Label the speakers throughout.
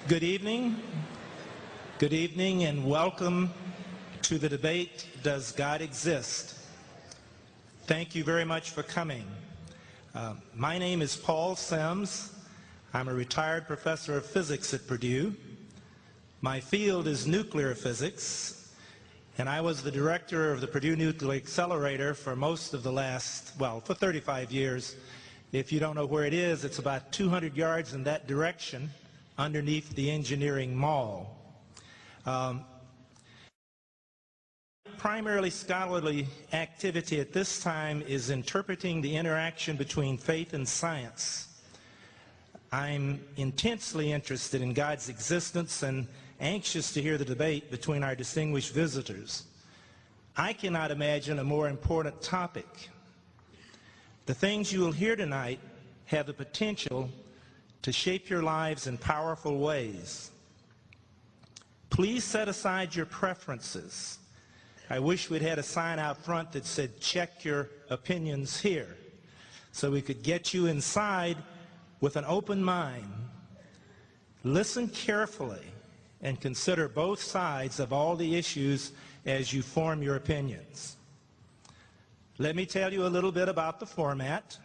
Speaker 1: Good evening. Good evening and welcome to the debate, Does God Exist? Thank you very much for coming. My name is Paul Sims. I'm a retired professor of physics at Purdue. My field is nuclear physics, and I was the director of the Purdue Nuclear Accelerator for most of the last, well, for 35 years. If you don't know where it is, it's about 200 yards in that direction, underneath the engineering mall. Primarily scholarly activity at this time is interpreting the interaction between faith and science. I'm intensely interested in God's existence and anxious to hear the debate between our distinguished visitors. I cannot imagine a more important topic. The things you will hear tonight have the potential to shape your lives in powerful ways. Please set aside your preferences. I wish we'd had a sign out front that said, check your opinions here, so we could get you inside with an open mind. Listen carefully and consider both sides of all the issues as you form your opinions. Let me tell you a little bit about the format.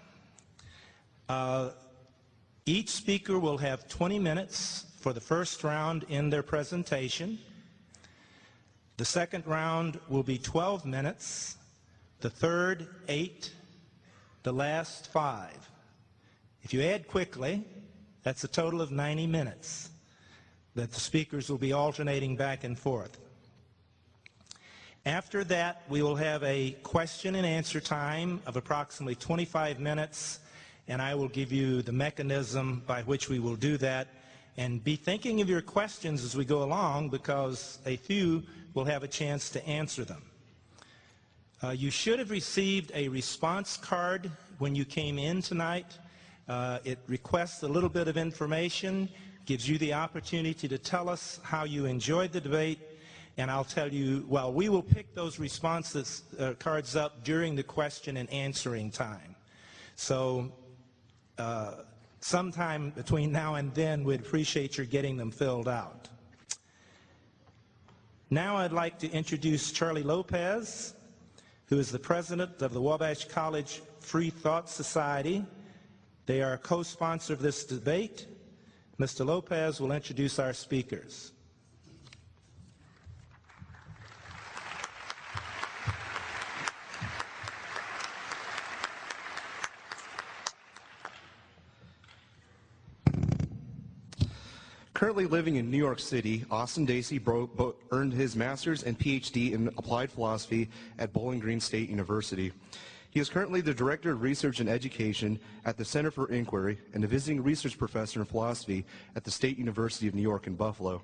Speaker 1: Each speaker will have 20 minutes for the first round in their presentation. The second round will be 12 minutes, the third 8, the last 5. If you add quickly, that's a total of 90 minutes that the speakers will be alternating back and forth. After that, we will have a question and answer time of approximately 25 minutes, and I will give you the mechanism by which we will do that. And be thinking of your questions as we go along, because a few will have a chance to answer them. You should have received a response card when you came in tonight. It requests a little bit of information, gives you the opportunity to tell us how you enjoyed the debate, and I'll tell you, well, we will pick those responses cards up during the question and answering time. So sometime between now and then, we'd appreciate your getting them filled out. Now I'd like to introduce Charlie Lopez, who is the president of the Wabash College Free Thought Society. They are a co-sponsor of this debate. Mr. Lopez will introduce our speakers.
Speaker 2: Currently living in New York City, Austin Dacey earned his master's and PhD in applied philosophy at Bowling Green State University. He is currently the Director of Research and Education at the Center for Inquiry and a visiting research professor in philosophy at the State University of New York in Buffalo.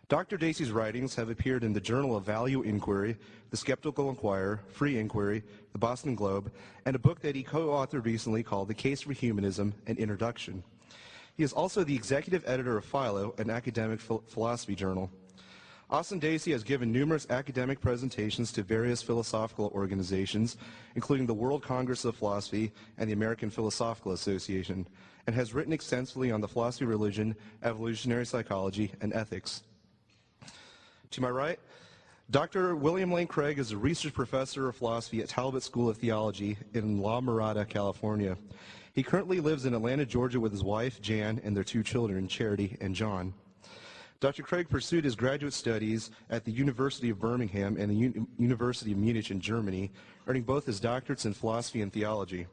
Speaker 2: Dr. Dacey's writings have appeared in the Journal of Value Inquiry, The Skeptical Inquirer, Free Inquiry, the Boston Globe, and a book that he co-authored recently called The Case for Humanism, an Introduction. He is also the executive editor of Philo, an academic philosophy journal. Austin Dacey has given numerous academic presentations to various philosophical organizations, including the World Congress of Philosophy and the American Philosophical Association, and has written extensively on the philosophy of religion, evolutionary psychology, and ethics. To my right, Dr. William Lane Craig is a research professor of philosophy at Talbot School of Theology in La Mirada, California. He currently lives in Atlanta, Georgia with his wife, Jan, and their 2 children, Charity and John. Dr. Craig pursued his graduate studies at the University of Birmingham and the University of Munich in Germany, earning both his doctorates in philosophy and theology.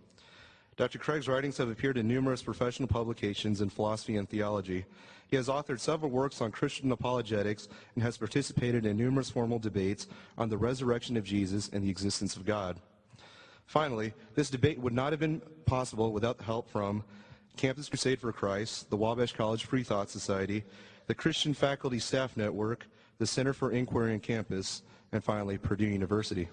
Speaker 2: Dr. Craig's writings have appeared in numerous professional publications in philosophy and theology. He has authored several works on Christian apologetics and has participated in numerous formal debates on the resurrection of Jesus and the existence of God. Finally, this debate would not have been possible without the help from Campus Crusade for Christ, the Wabash College Free Thought Society, the Christian Faculty Staff Network, the Center for Inquiry on Campus, and finally, Purdue University.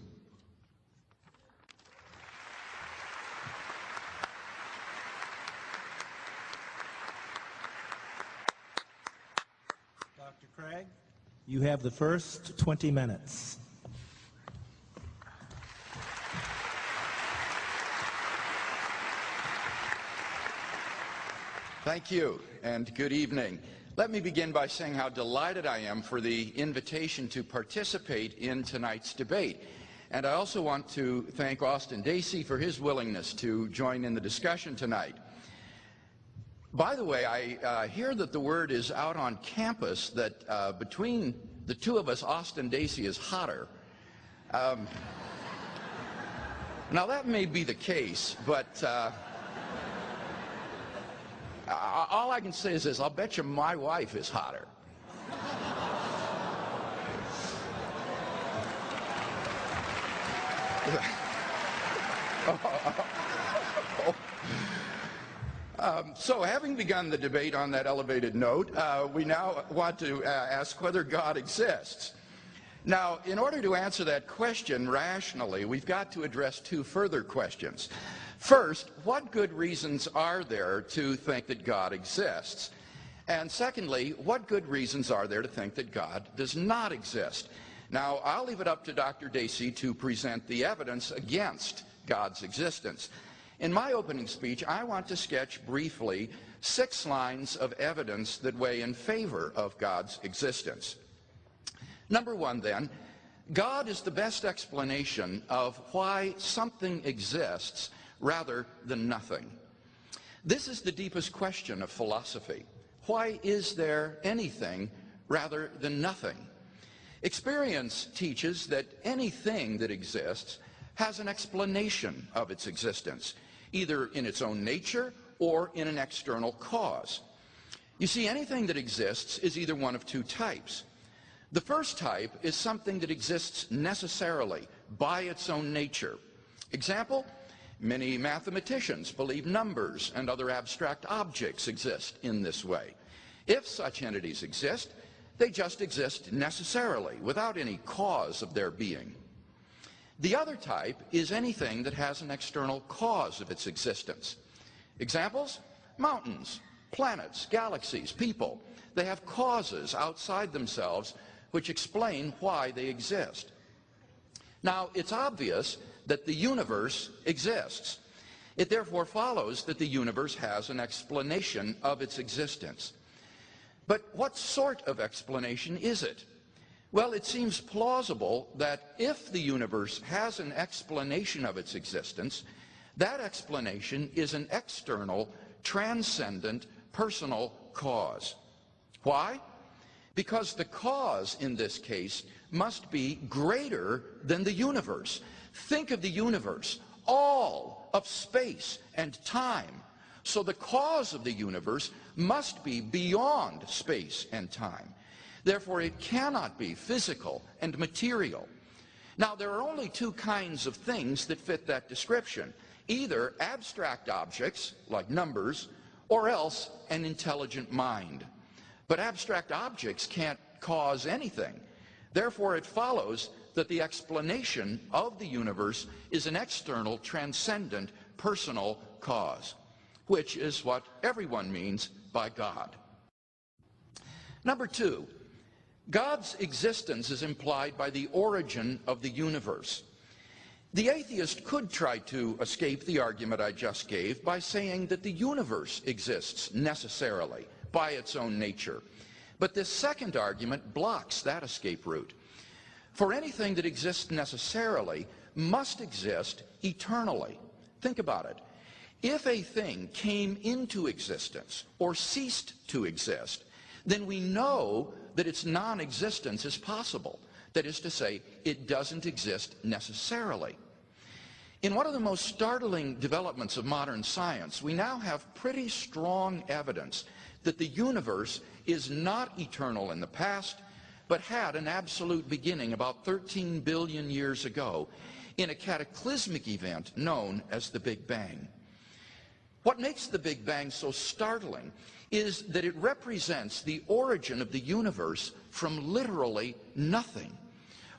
Speaker 1: Dr. Craig, you have the first 20 minutes.
Speaker 3: Thank you, and good evening. Let me begin by saying how delighted I am for the invitation to participate in tonight's debate. And I also want to thank Austin Dacey for his willingness to join in the discussion tonight. By the way, I hear that the word is out on campus that between the two of us, Austin Dacey is hotter. Now that may be the case, but all I can say is this: I'll bet you my wife is hotter. So having begun the debate on that elevated note, we now want to ask whether God exists. Now, in order to answer that question rationally, we've got to address two further questions. First, what good reasons are there to think that God exists? And secondly, what good reasons are there to think that God does not exist? Now, I'll leave it up to Dr. Dacey to present the evidence against God's existence. In my opening speech, I want to sketch briefly 6 lines of evidence that weigh in favor of God's existence. Number 1, then, God is the best explanation of why something exists rather than nothing. This is the deepest question of philosophy. Why is there anything rather than nothing? Experience teaches that anything that exists has an explanation of its existence, either in its own nature or in an external cause. You see, anything that exists is either one of 2 types. The first type is something that exists necessarily by its own nature. Example, many mathematicians believe numbers and other abstract objects exist in this way. If such entities exist, they just exist necessarily, without any cause of their being. The other type is anything that has an external cause of its existence. Examples, mountains, planets, galaxies, people. They have causes outside themselves which explain why they exist. Now, it's obvious that the universe exists. It therefore follows that the universe has an explanation of its existence. But what sort of explanation is it? Well, it seems plausible that if the universe has an explanation of its existence, that explanation is an external, transcendent, personal cause. Why? Because the cause in this case must be greater than the universe. Think of the universe, all of space and time. So the cause of the universe must be beyond space and time. Therefore, it cannot be physical and material. Now, there are only 2 kinds of things that fit that description: either abstract objects, like numbers, or else an intelligent mind. But abstract objects can't cause anything. Therefore, it follows that the explanation of the universe is an external, transcendent, personal cause, which is what everyone means by God. Number 2, God's existence is implied by the origin of the universe. The atheist could try to escape the argument I just gave by saying that the universe exists necessarily by its own nature. But this second argument blocks that escape route. For anything that exists necessarily must exist eternally. Think about it. If a thing came into existence or ceased to exist, then we know that its non-existence is possible. That is to say, it doesn't exist necessarily. In one of the most startling developments of modern science, we now have pretty strong evidence that the universe is not eternal in the past, but had an absolute beginning about 13 billion years ago in a cataclysmic event known as the Big Bang. What makes the Big Bang so startling is that it represents the origin of the universe from literally nothing.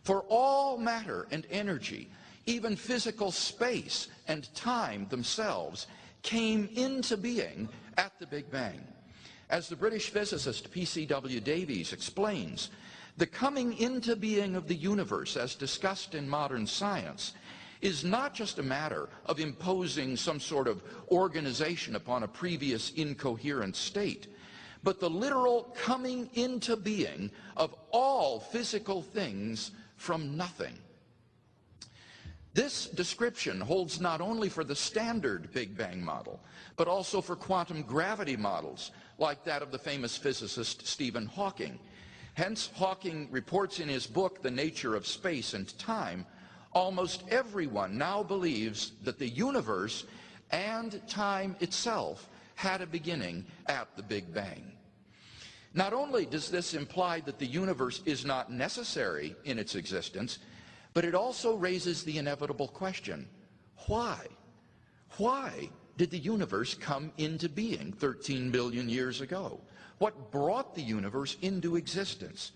Speaker 3: For all matter and energy, even physical space and time themselves, came into being at the Big Bang. As the British physicist P.C.W. Davies explains, the coming into being of the universe, as discussed in modern science, is not just a matter of imposing some sort of organization upon a previous incoherent state, but the literal coming into being of all physical things from nothing. This description holds not only for the standard Big Bang model, but also for quantum gravity models, like that of the famous physicist Stephen Hawking. Hence, Hawking reports in his book, The Nature of Space and Time, almost everyone now believes that the universe and time itself had a beginning at the Big Bang. Not only does this imply that the universe is not necessary in its existence, but it also raises the inevitable question, why? Why did the universe come into being 13 billion years ago? What brought the universe into existence?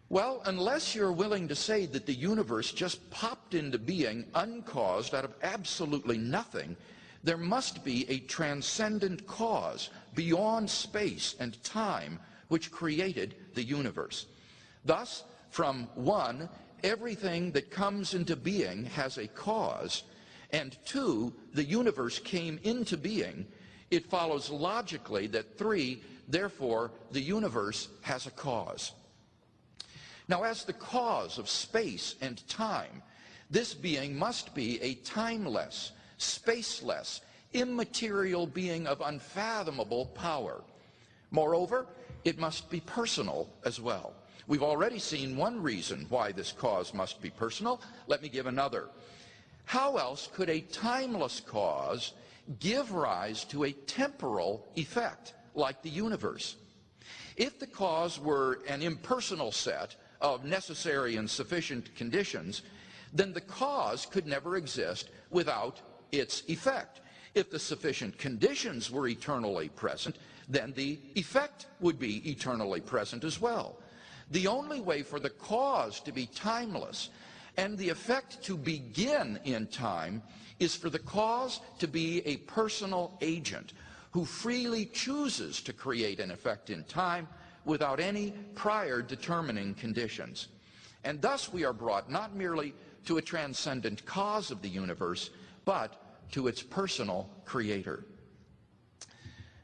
Speaker 3: Well, unless you're willing to say that the universe just popped into being uncaused out of absolutely nothing, there must be a transcendent cause beyond space and time which created the universe. Thus, from one, everything that comes into being has a cause, and two, the universe came into being, it follows logically that three, therefore, the universe has a cause. Now, as the cause of space and time, this being must be a timeless, spaceless, immaterial being of unfathomable power. Moreover, it must be personal as well. We've already seen one reason why this cause must be personal. Let me give another. How else could a timeless cause give rise to a temporal effect like the universe? If the cause were an impersonal set of necessary and sufficient conditions, then the cause could never exist without its effect. If the sufficient conditions were eternally present, then the effect would be eternally present as well. The only way for the cause to be timeless and the effect to begin in time is for the cause to be a personal agent who freely chooses to create an effect in time without any prior determining conditions. And thus we are brought not merely to a transcendent cause of the universe, but to its personal creator.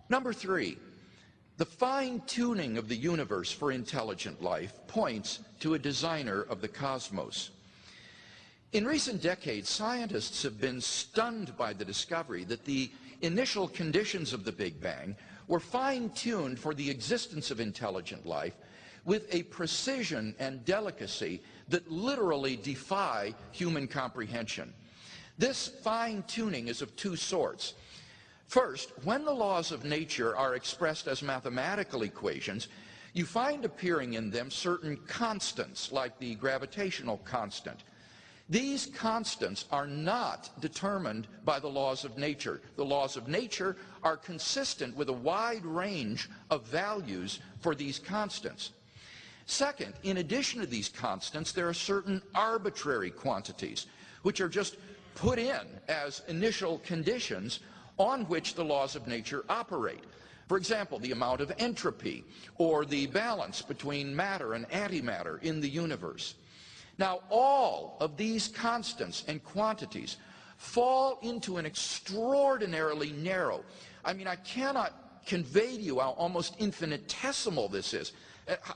Speaker 3: Number three, the fine-tuning of the universe for intelligent life points to a designer of the cosmos. In recent decades, scientists have been stunned by the discovery that the initial conditions of the Big Bang were fine-tuned for the existence of intelligent life with a precision and delicacy that literally defy human comprehension. This fine-tuning is of two sorts. First, when the laws of nature are expressed as mathematical equations, you find appearing in them certain constants, like the gravitational constant. These constants are not determined by the laws of nature. The laws of nature are consistent with a wide range of values for these constants. Second, in addition to these constants, there are certain arbitrary quantities, which are just put in as initial conditions on which the laws of nature operate. For example, the amount of entropy, or the balance between matter and antimatter in the universe. Now, all of these constants and quantities fall into an extraordinarily narrow, I cannot convey to you how almost infinitesimal this is,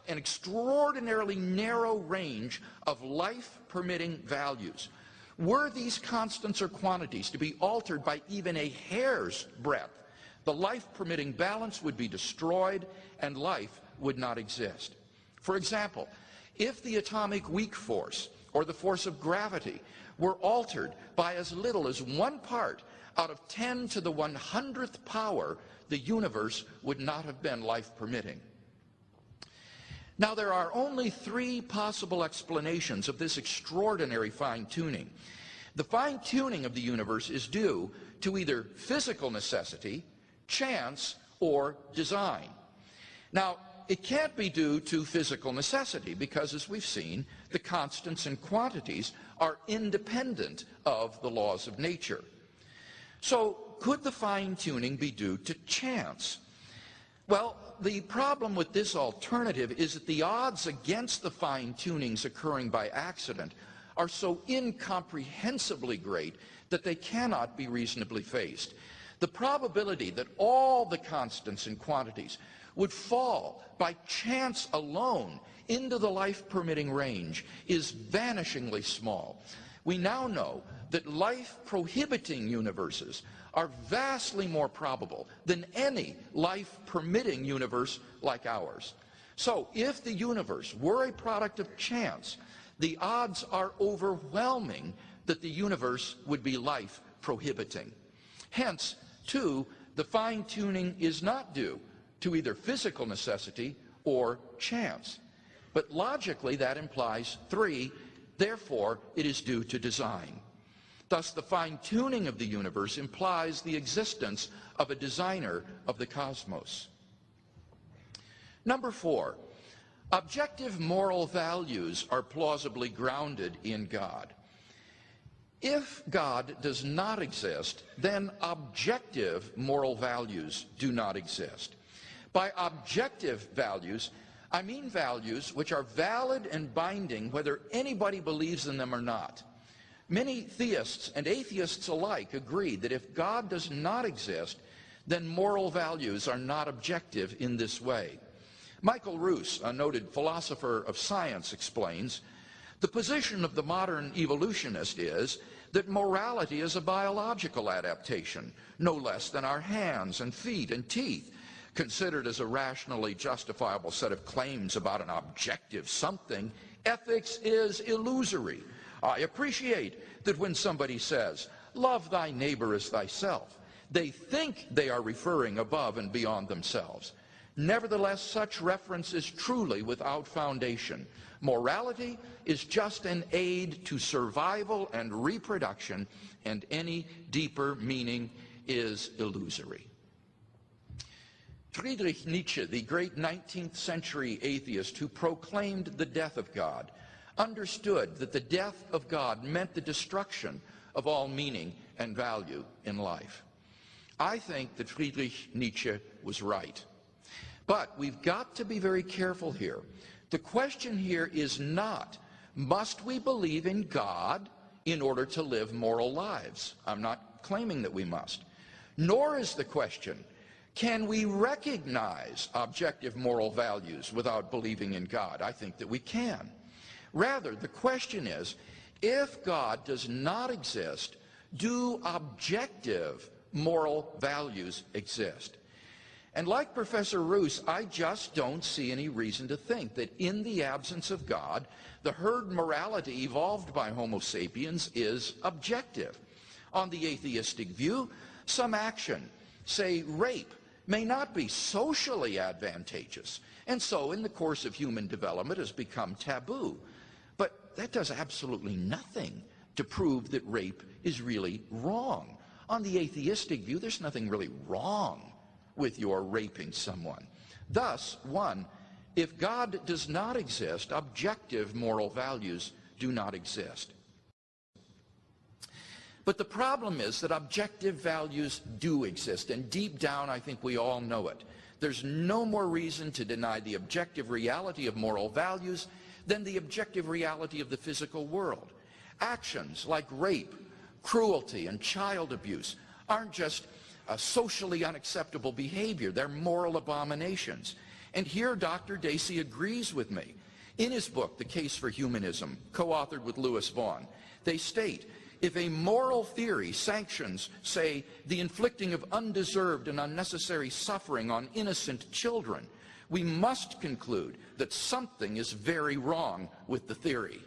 Speaker 3: an extraordinarily narrow range of life-permitting values. Were these constants or quantities to be altered by even a hair's breadth, the life-permitting balance would be destroyed and life would not exist. For example, if the atomic weak force or the force of gravity were altered by as little as 1 part out of 10 to the 100th power, the universe would not have been life-permitting. Now, there are only 3 possible explanations of this extraordinary fine-tuning. The fine-tuning of the universe is due to either physical necessity, chance, or design. Now, it can't be due to physical necessity because, as we've seen, the constants and quantities are independent of the laws of nature. So, could the fine-tuning be due to chance? Well, the problem with this alternative is that the odds against the fine-tunings occurring by accident are so incomprehensibly great that they cannot be reasonably faced. the probability that all the constants and quantities would fall by chance alone into the life-permitting range is vanishingly small. We now know that life-prohibiting universes are vastly more probable than any life-permitting universe like ours. So if the universe were a product of chance, the odds are overwhelming that the universe would be life-prohibiting. Hence, too, the fine-tuning is not due to either physical necessity or chance. But logically, that implies 3, therefore, it is due to design. Thus, the fine-tuning of the universe implies the existence of a designer of the cosmos. Number 4, objective moral values are plausibly grounded in God. If God does not exist, then objective moral values do not exist. By objective values, I mean values which are valid and binding whether anybody believes in them or not. Many theists and atheists alike agree that if God does not exist, then moral values are not objective in this way. Michael Ruse, a noted philosopher of science, explains, the position of the modern evolutionist is that morality is a biological adaptation, no less than our hands and feet and teeth, considered as a rationally justifiable set of claims about an objective something. Ethics is illusory. I appreciate that when somebody says, love thy neighbor as thyself, they think they are referring above and beyond themselves. Nevertheless, such reference is truly without foundation. Morality is just an aid to survival and reproduction, and any deeper meaning is illusory. Friedrich Nietzsche, the great 19th century atheist who proclaimed the death of God, understood that the death of God meant the destruction of all meaning and value in life. I think that Friedrich Nietzsche was right. But we've got to be very careful here. The question here is not, must we believe in God in order to live moral lives? I'm not claiming that we must. Nor is the question, can we recognize objective moral values without believing in God? I think that we can. Rather, the question is, if God does not exist, do objective moral values exist? And like Professor Ruse, I just don't see any reason to think that in the absence of God, the herd morality evolved by Homo sapiens is objective. On the atheistic view, some action, say rape, may not be socially advantageous, and so in the course of human development has become taboo. But that does absolutely nothing to prove that rape is really wrong. On the atheistic view, there's nothing really wrong with your raping someone. Thus, 1, if God does not exist, objective moral values do not exist. But the problem is that objective values do exist, and deep down I think we all know it. There's no more reason to deny the objective reality of moral values than the objective reality of the physical world. Actions like rape, cruelty, and child abuse aren't just socially unacceptable behavior. They're moral abominations. And here Dr. Dacey agrees with me. In his book, The Case for Humanism, co-authored with Lewis Vaughn, they state, if a moral theory sanctions, say, the inflicting of undeserved and unnecessary suffering on innocent children, we must conclude that something is very wrong with the theory.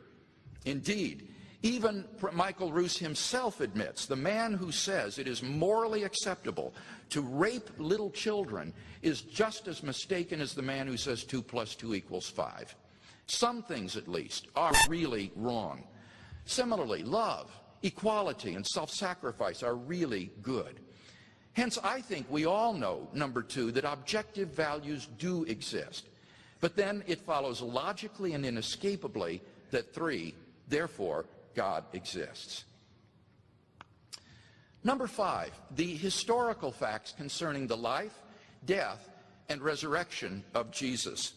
Speaker 3: Indeed, even Michael Ruse himself admits the man who says it is morally acceptable to rape little children is just as mistaken as the man who says 2 + 2 = 5. Some things, at least, are really wrong. Similarly, love, equality, and self-sacrifice are really good. Hence, I think we all know, number 2, that objective values do exist. But then it follows logically and inescapably that 3, therefore, God exists. Number 5, the historical facts concerning the life, death, and resurrection of Jesus.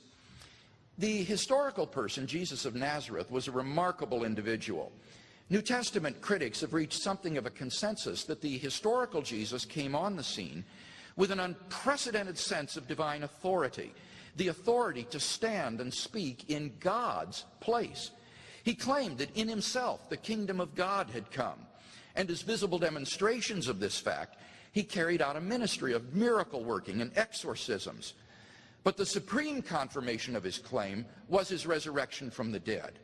Speaker 3: The historical person, Jesus of Nazareth, was a remarkable individual. New Testament critics have reached something of a consensus that the historical Jesus came on the scene with an unprecedented sense of divine authority, the authority to stand and speak in God's place. He claimed that in himself the kingdom of God had come, and as visible demonstrations of this fact, he carried out a ministry of miracle working and exorcisms. But the supreme confirmation of his claim was his resurrection from the dead.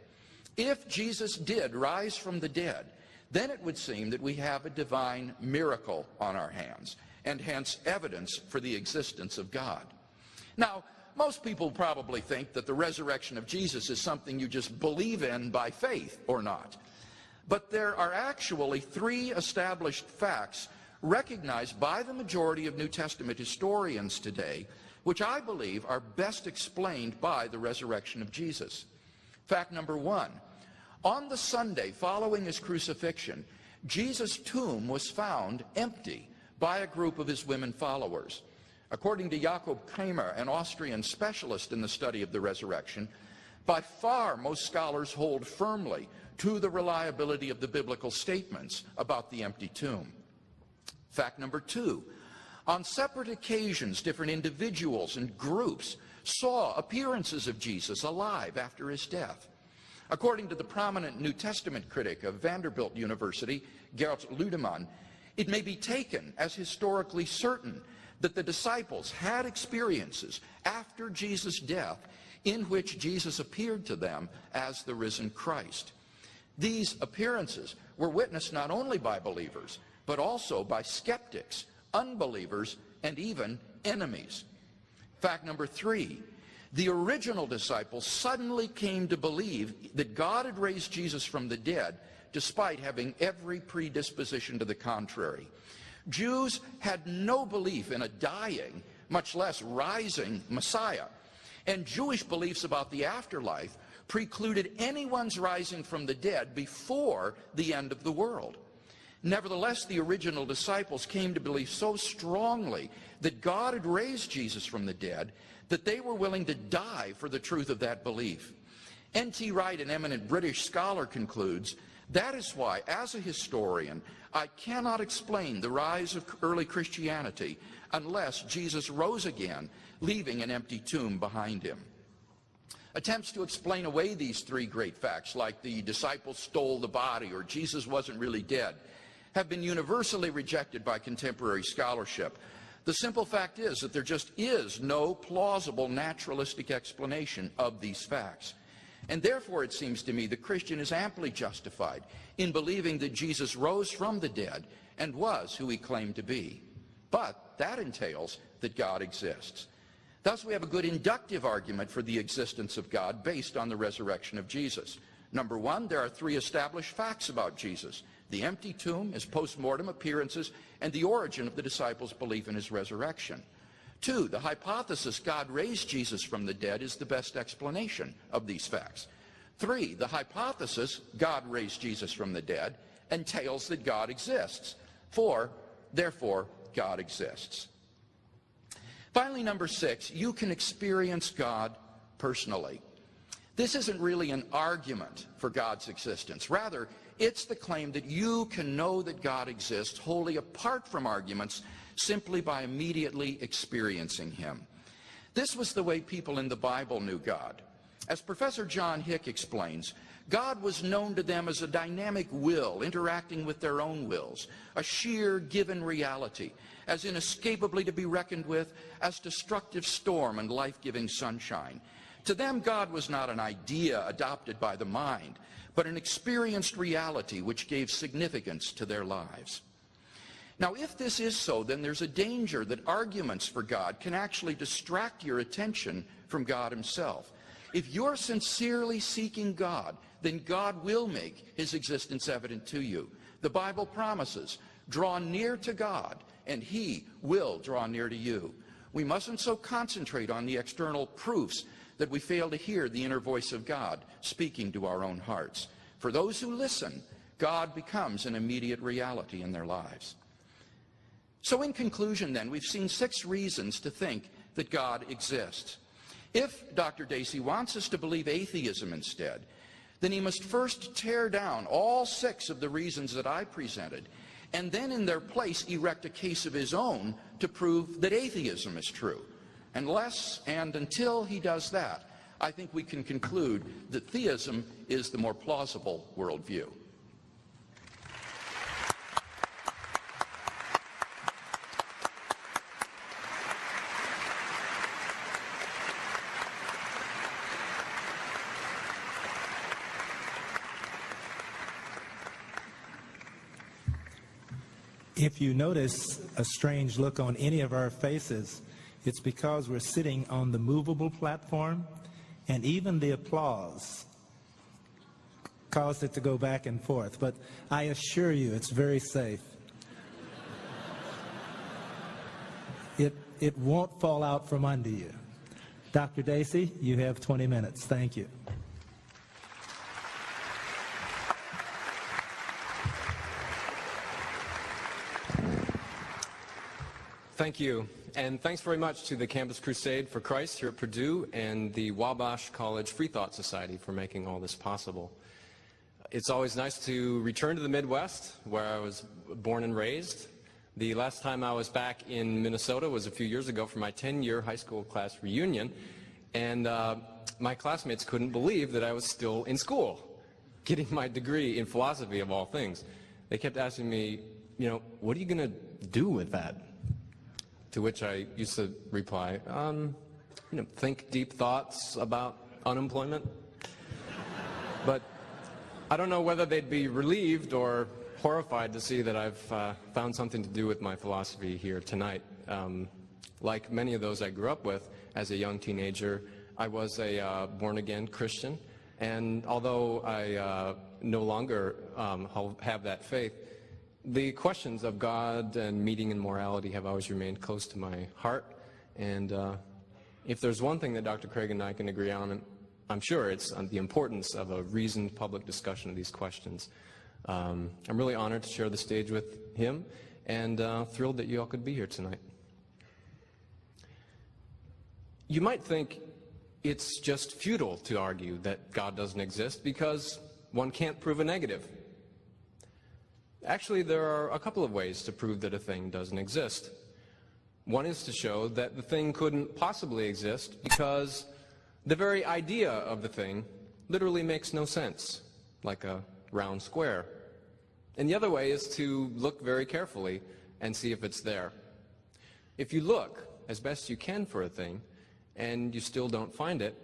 Speaker 3: If Jesus did rise from the dead, then it would seem that we have a divine miracle on our hands, and hence evidence for the existence of God. Now, most people probably think that the resurrection of Jesus is something you just believe in by faith or not. But there are actually three established facts recognized by the majority of New Testament historians today, which I believe are best explained by the resurrection of Jesus. Fact number one, on the Sunday following his crucifixion, Jesus' tomb was found empty by a group of his women followers. According to Jakob Kramer, an Austrian specialist in the study of the resurrection, by far most scholars hold firmly to the reliability of the biblical statements about the empty tomb. Fact number two, on separate occasions, different individuals and groups saw appearances of Jesus alive after his death. According to the prominent New Testament critic of Vanderbilt University, Gert Ludemann, it may be taken as historically certain that the disciples had experiences after Jesus' death in which Jesus appeared to them as the risen Christ. These appearances were witnessed not only by believers, but also by skeptics, unbelievers, and even enemies. Fact number three, the original disciples suddenly came to believe that God had raised Jesus from the dead, despite having every predisposition to the contrary. Jews had no belief in a dying, much less rising Messiah, and Jewish beliefs about the afterlife precluded anyone's rising from the dead before the end of the world. Nevertheless, the original disciples came to believe so strongly that God had raised Jesus from the dead that they were willing to die for the truth of that belief. N.T. Wright, an eminent British scholar, concludes, that is why, as a historian, I cannot explain the rise of early Christianity unless Jesus rose again, leaving an empty tomb behind him. Attempts to explain away these three great facts, like the disciples stole the body or Jesus wasn't really dead, have been universally rejected by contemporary scholarship. The simple fact is that there just is no plausible naturalistic explanation of these facts. And therefore, it seems to me, the Christian is amply justified in believing that Jesus rose from the dead and was who he claimed to be. But that entails that God exists. Thus, we have a good inductive argument for the existence of God based on the resurrection of Jesus. Number one, there are three established facts about Jesus: the empty tomb, his post-mortem appearances, and the origin of the disciples' belief in his resurrection. Two, the hypothesis God raised Jesus from the dead is the best explanation of these facts. Three, the hypothesis God raised Jesus from the dead entails that God exists. Four, therefore, God exists. Finally, number six, you can experience God personally. This isn't really an argument for God's existence. Rather, it's the claim that you can know that God exists wholly apart from arguments, simply by immediately experiencing him. This was the way people in the Bible knew God. As Professor John Hick explains, God was known to them as a dynamic will interacting with their own wills, a sheer given reality, as inescapably to be reckoned with as destructive storm and life-giving sunshine. To them, God was not an idea adopted by the mind, but an experienced reality which gave significance to their lives. Now, if this is so, then there's a danger that arguments for God can actually distract your attention from God himself. If you're sincerely seeking God, then God will make his existence evident to you. The Bible promises, draw near to God, and he will draw near to you. We mustn't so concentrate on the external proofs that we fail to hear the inner voice of God speaking to our own hearts. For those who listen, God becomes an immediate reality in their lives. So in conclusion, then, we've seen 6 reasons to think that God exists. If Dr. Dacey wants us to believe atheism instead, then he must first tear down all 6 of the reasons that I presented, and then in their place erect a case of his own to prove that atheism is true. Unless and until he does that, I think we can conclude that theism is the more plausible worldview.
Speaker 1: If you notice a strange look on any of our faces, it's because we're sitting on the movable platform, and even the applause caused it to go back and forth. But I assure you, it's very safe. It won't fall out from under you. Dr. Dacey, you have 20 minutes. Thank you.
Speaker 4: Thank you, and thanks very much to the Campus Crusade for Christ here at Purdue and the Wabash College Free Thought Society for making all this possible. It's always nice to return to the Midwest, where I was born and raised. The last time I was back in Minnesota was a few years ago for my 10-year high school class reunion, and my classmates couldn't believe that I was still in school, getting my degree in philosophy of all things. They kept asking me, what are you going to do with that? To which I used to reply, think deep thoughts about unemployment. But I don't know whether they'd be relieved or horrified to see that I've found something to do with my philosophy here tonight. Like many of those I grew up with as a young teenager, I was a born-again Christian. And although I no longer have that faith, the questions of God and meaning and morality have always remained close to my heart. And if there's one thing that Dr. Craig and I can agree on, I'm sure it's on the importance of a reasoned public discussion of these questions. I'm really honored to share the stage with him, and thrilled that you all could be here tonight. You might think it's just futile to argue that God doesn't exist because one can't prove a negative. Actually, there are a couple of ways to prove that a thing doesn't exist. One is to show that the thing couldn't possibly exist because the very idea of the thing literally makes no sense, like a round square. And the other way is to look very carefully and see if it's there. If you look as best you can for a thing and you still don't find it,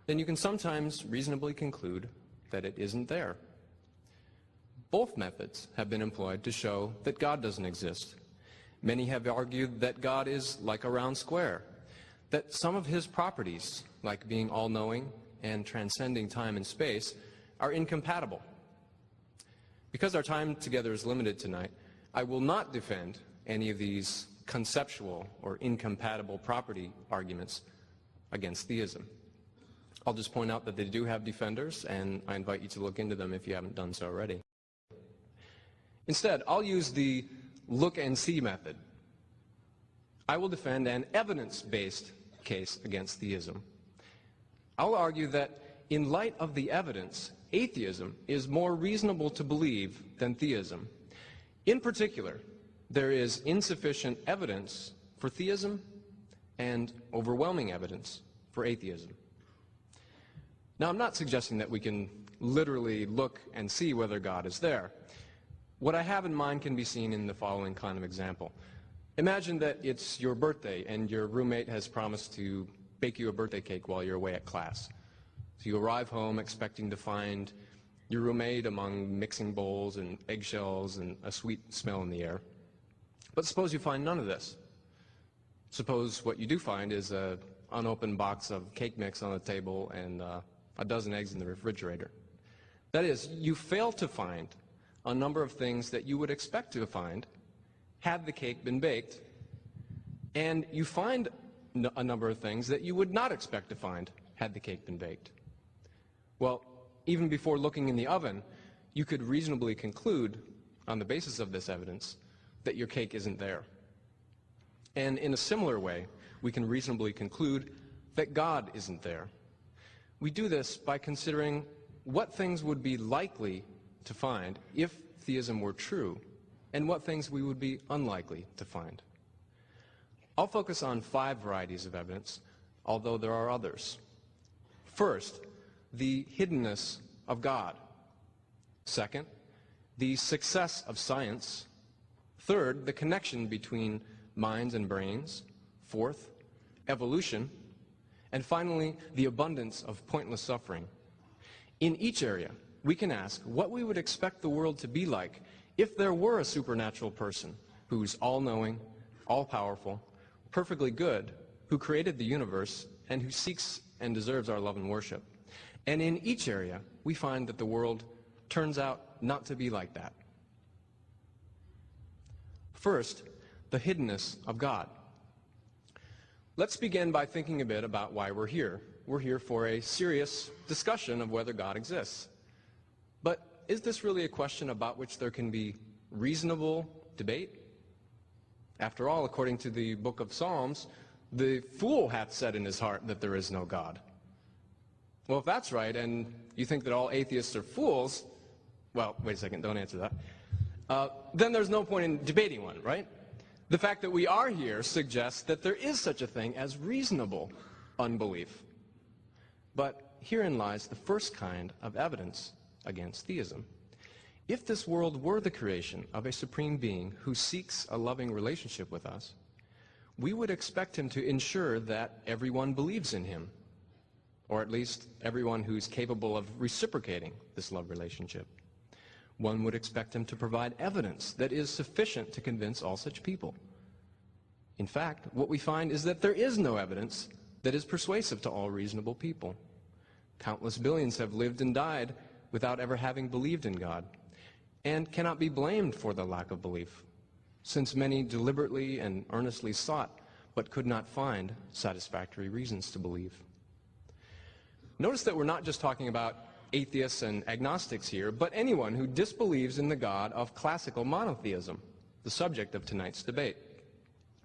Speaker 4: then you can sometimes reasonably conclude that it isn't there. Both methods have been employed to show that God doesn't exist. Many have argued that God is like a round square, that some of his properties, like being all-knowing and transcending time and space, are incompatible. Because our time together is limited tonight, I will not defend any of these conceptual or incompatible property arguments against theism. I'll just point out that they do have defenders, and I invite you to look into them if you haven't done so already. Instead, I'll use the look and see method. I will defend an evidence-based case against theism. I'll argue that in light of the evidence, atheism is more reasonable to believe than theism. In particular, there is insufficient evidence for theism and overwhelming evidence for atheism. Now, I'm not suggesting that we can literally look and see whether God is there. What I have in mind can be seen in the following kind of example. Imagine that it's your birthday and your roommate has promised to bake you a birthday cake while you're away at class. So you arrive home expecting to find your roommate among mixing bowls and eggshells and a sweet smell in the air. But suppose you find none of this. Suppose what you do find is an unopened box of cake mix on the table and a dozen eggs in the refrigerator. That is, you fail to find a number of things that you would expect to find had the cake been baked, and you find a number of things that you would not expect to find had the cake been baked. Well, even before looking in the oven, you could reasonably conclude, on the basis of this evidence, that your cake isn't there. And in a similar way, we can reasonably conclude that God isn't there. We do this by considering what things would be likely to find if theism were true, and what things we would be unlikely to find. I'll focus on 5 varieties of evidence, although there are others. First, the hiddenness of God. Second, the success of science. Third, the connection between minds and brains. Fourth, evolution. And finally, the abundance of pointless suffering. In each area, we can ask what we would expect the world to be like if there were a supernatural person who's all-knowing, all-powerful, perfectly good, who created the universe, and who seeks and deserves our love and worship. And in each area, we find that the world turns out not to be like that. First, the hiddenness of God. Let's begin by thinking a bit about why we're here. We're here for a serious discussion of whether God exists. But is this really a question about which there can be reasonable debate? After all, according to the book of Psalms, the fool hath said in his heart that there is no God. Well, if that's right, and you think that all atheists are fools, well, wait a second, don't answer that. Then there's no point in debating one, right? The fact that we are here suggests that there is such a thing as reasonable unbelief. But herein lies the first kind of evidence against theism. If this world were the creation of a supreme being who seeks a loving relationship with us, we would expect him to ensure that everyone believes in him, or at least everyone who's capable of reciprocating this love relationship. One would expect him to provide evidence that is sufficient to convince all such people. In fact, what we find is that there is no evidence that is persuasive to all reasonable people. Countless billions have lived and died without ever having believed in God, and cannot be blamed for the lack of belief, since many deliberately and earnestly sought but could not find satisfactory reasons to believe. Notice that we're not just talking about atheists and agnostics here, but anyone who disbelieves in the God of classical monotheism, the subject of tonight's debate.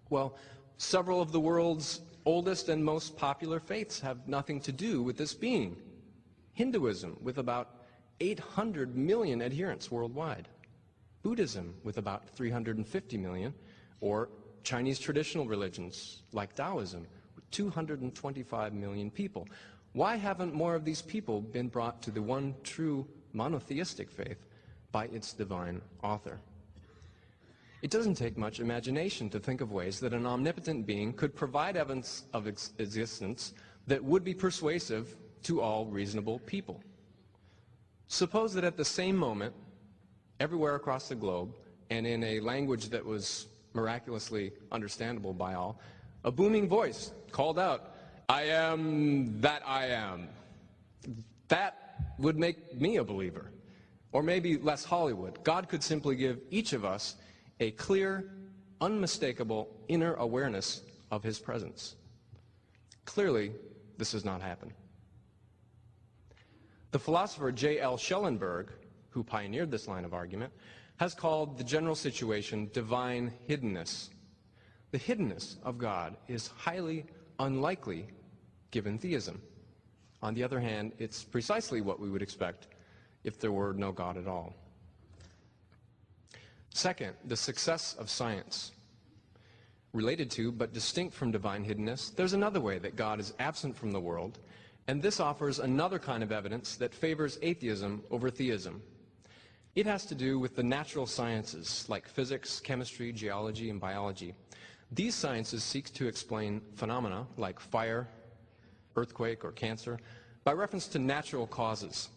Speaker 4: Well, several of the world's oldest and most popular faiths have nothing to do with this being. Hinduism, with about 800 million adherents worldwide. Buddhism, with about 350 million, or Chinese traditional religions like Taoism, with 225 million people. Why haven't more of these people been brought to the one true monotheistic faith by its divine author? It doesn't take much imagination to think of ways that an omnipotent being could provide evidence of existence that would be persuasive to all reasonable people. Suppose that at the same moment, everywhere across the globe, and in a language that was miraculously understandable by all, a booming voice called out, "I am that I am." That would make me a believer. Or maybe less Hollywood. God could simply give each of us a clear, unmistakable inner awareness of his presence. Clearly, this has not happened. The philosopher J.L. Schellenberg, who pioneered this line of argument, has called the general situation divine hiddenness. The hiddenness of God is highly unlikely given theism. On the other hand, it's precisely what we would expect if there were no God at all. Second, the success of science. Related to, but distinct from divine hiddenness, there's another way that God is absent from the world, and this offers another kind of evidence that favors atheism over theism. It has to do with the natural sciences, like physics, chemistry, geology, and biology. These sciences seek to explain phenomena like fire, earthquake, or cancer by reference to natural causes.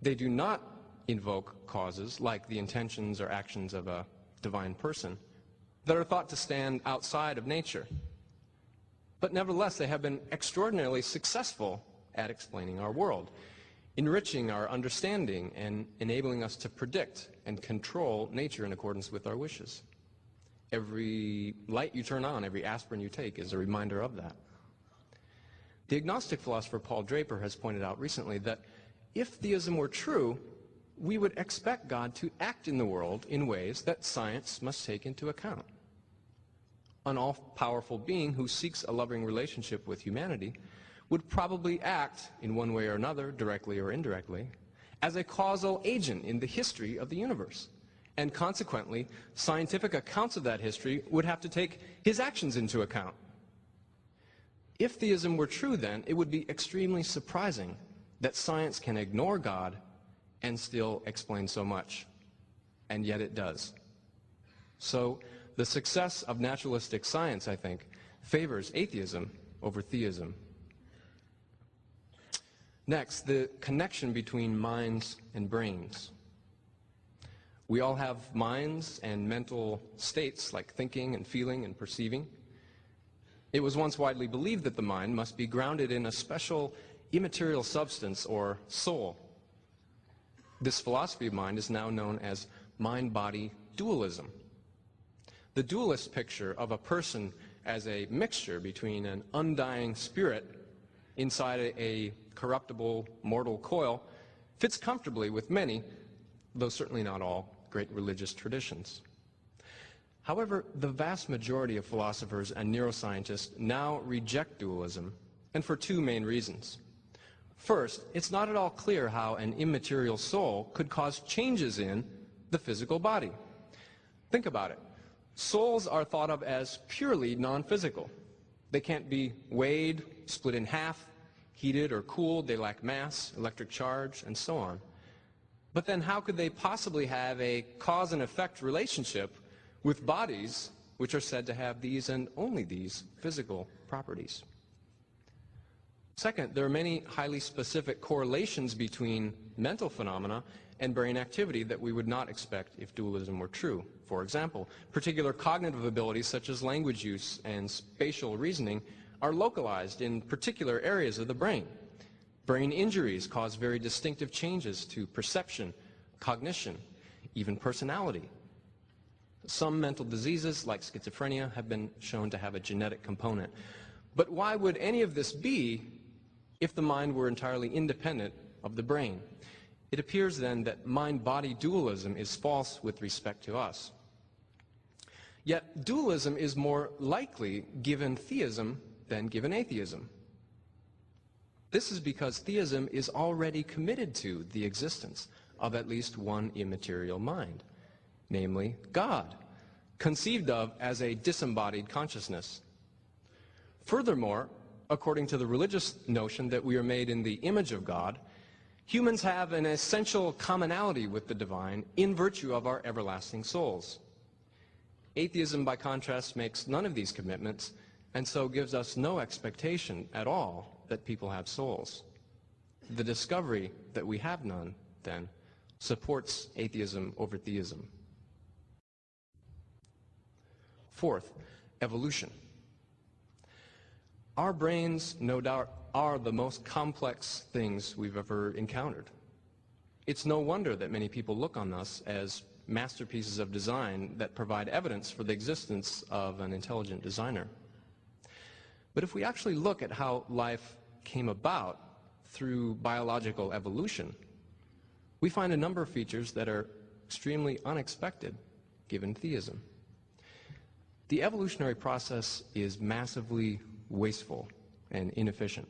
Speaker 4: They do not invoke causes like the intentions or actions of a divine person that are thought to stand outside of nature. But nevertheless, they have been extraordinarily successful at explaining our world, enriching our understanding and enabling us to predict and control nature in accordance with our wishes. Every light you turn on, every aspirin you take is a reminder of that. The agnostic philosopher Paul Draper has pointed out recently that if theism were true, we would expect God to act in the world in ways that science must take into account. An all-powerful being who seeks a loving relationship with humanity would probably act in one way or another, directly or indirectly, as a causal agent in the history of the universe. And consequently, scientific accounts of that history would have to take his actions into account. If theism were true, then, it would be extremely surprising that science can ignore God and still explain so much. And yet it does. So, the success of naturalistic science, I think, favors atheism over theism. Next, the connection between minds and brains. We all have minds and mental states like thinking and feeling and perceiving. It was once widely believed that the mind must be grounded in a special immaterial substance or soul. This philosophy of mind is now known as mind-body dualism. The dualist picture of a person as a mixture between an undying spirit inside a corruptible mortal coil fits comfortably with many, though certainly not all, great religious traditions. However, the vast majority of philosophers and neuroscientists now reject dualism, and for two main reasons. First, it's not at all clear how an immaterial soul could cause changes in the physical body. Think about it. Souls are thought of as purely non-physical. They can't be weighed, split in half, heated or cooled, they lack mass, electric charge, and so on. But then how could they possibly have a cause and effect relationship with bodies which are said to have these and only these physical properties? Second, there are many highly specific correlations between mental phenomena and brain activity that we would not expect if dualism were true. For example, particular cognitive abilities such as language use and spatial reasoning are localized in particular areas of the brain. Brain injuries cause very distinctive changes to perception, cognition, even personality. Some mental diseases, like schizophrenia, have been shown to have a genetic component. But why would any of this be if the mind were entirely independent of the brain? It appears then that mind-body dualism is false with respect to us. Yet dualism is more likely given theism than given atheism. This is because theism is already committed to the existence of at least one immaterial mind, namely God, conceived of as a disembodied consciousness. Furthermore, according to the religious notion that we are made in the image of God, humans have an essential commonality with the divine in virtue of our everlasting souls. Atheism, by contrast, makes none of these commitments, and so gives us no expectation at all that people have souls. The discovery that we have none, then, supports atheism over theism. Fourth, evolution. Our brains, no doubt, are the most complex things we've ever encountered. It's no wonder that many people look on us as masterpieces of design that provide evidence for the existence of an intelligent designer. But if we actually look at how life came about through biological evolution, we find a number of features that are extremely unexpected given theism. The evolutionary process is massively wasteful and inefficient.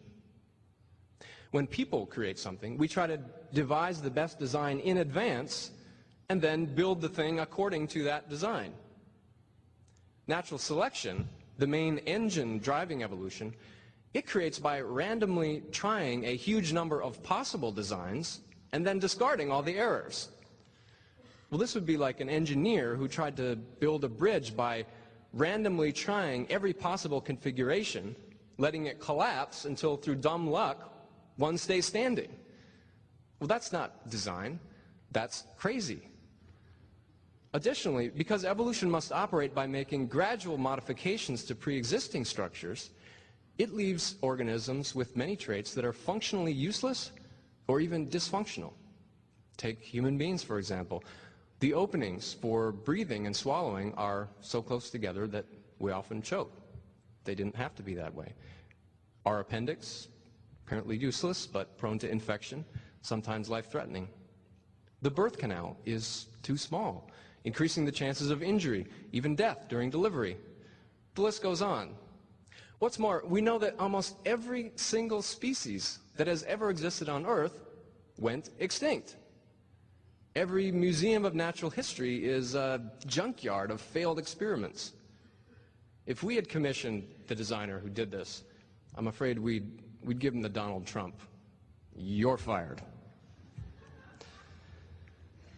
Speaker 4: When people create something, we try to devise the best design in advance and then build the thing according to that design. Natural selection, the main engine driving evolution, it creates by randomly trying a huge number of possible designs and then discarding all the errors. Well, this would be like an engineer who tried to build a bridge by randomly trying every possible configuration, letting it collapse until through dumb luck one stays standing. Well, that's not design, that's crazy. Additionally, because evolution must operate by making gradual modifications to pre-existing structures, it leaves organisms with many traits that are functionally useless or even dysfunctional. Take human beings, for example. The openings for breathing and swallowing are so close together that we often choke. They didn't have to be that way. Our appendix, apparently useless but prone to infection, sometimes life-threatening. The birth canal is too small, increasing the chances of injury, even death during delivery. The list goes on. What's more, we know that almost every single species that has ever existed on Earth went extinct. Every museum of natural history is a junkyard of failed experiments. If we had commissioned the designer who did this, I'm afraid we'd give him the Donald Trump. You're fired.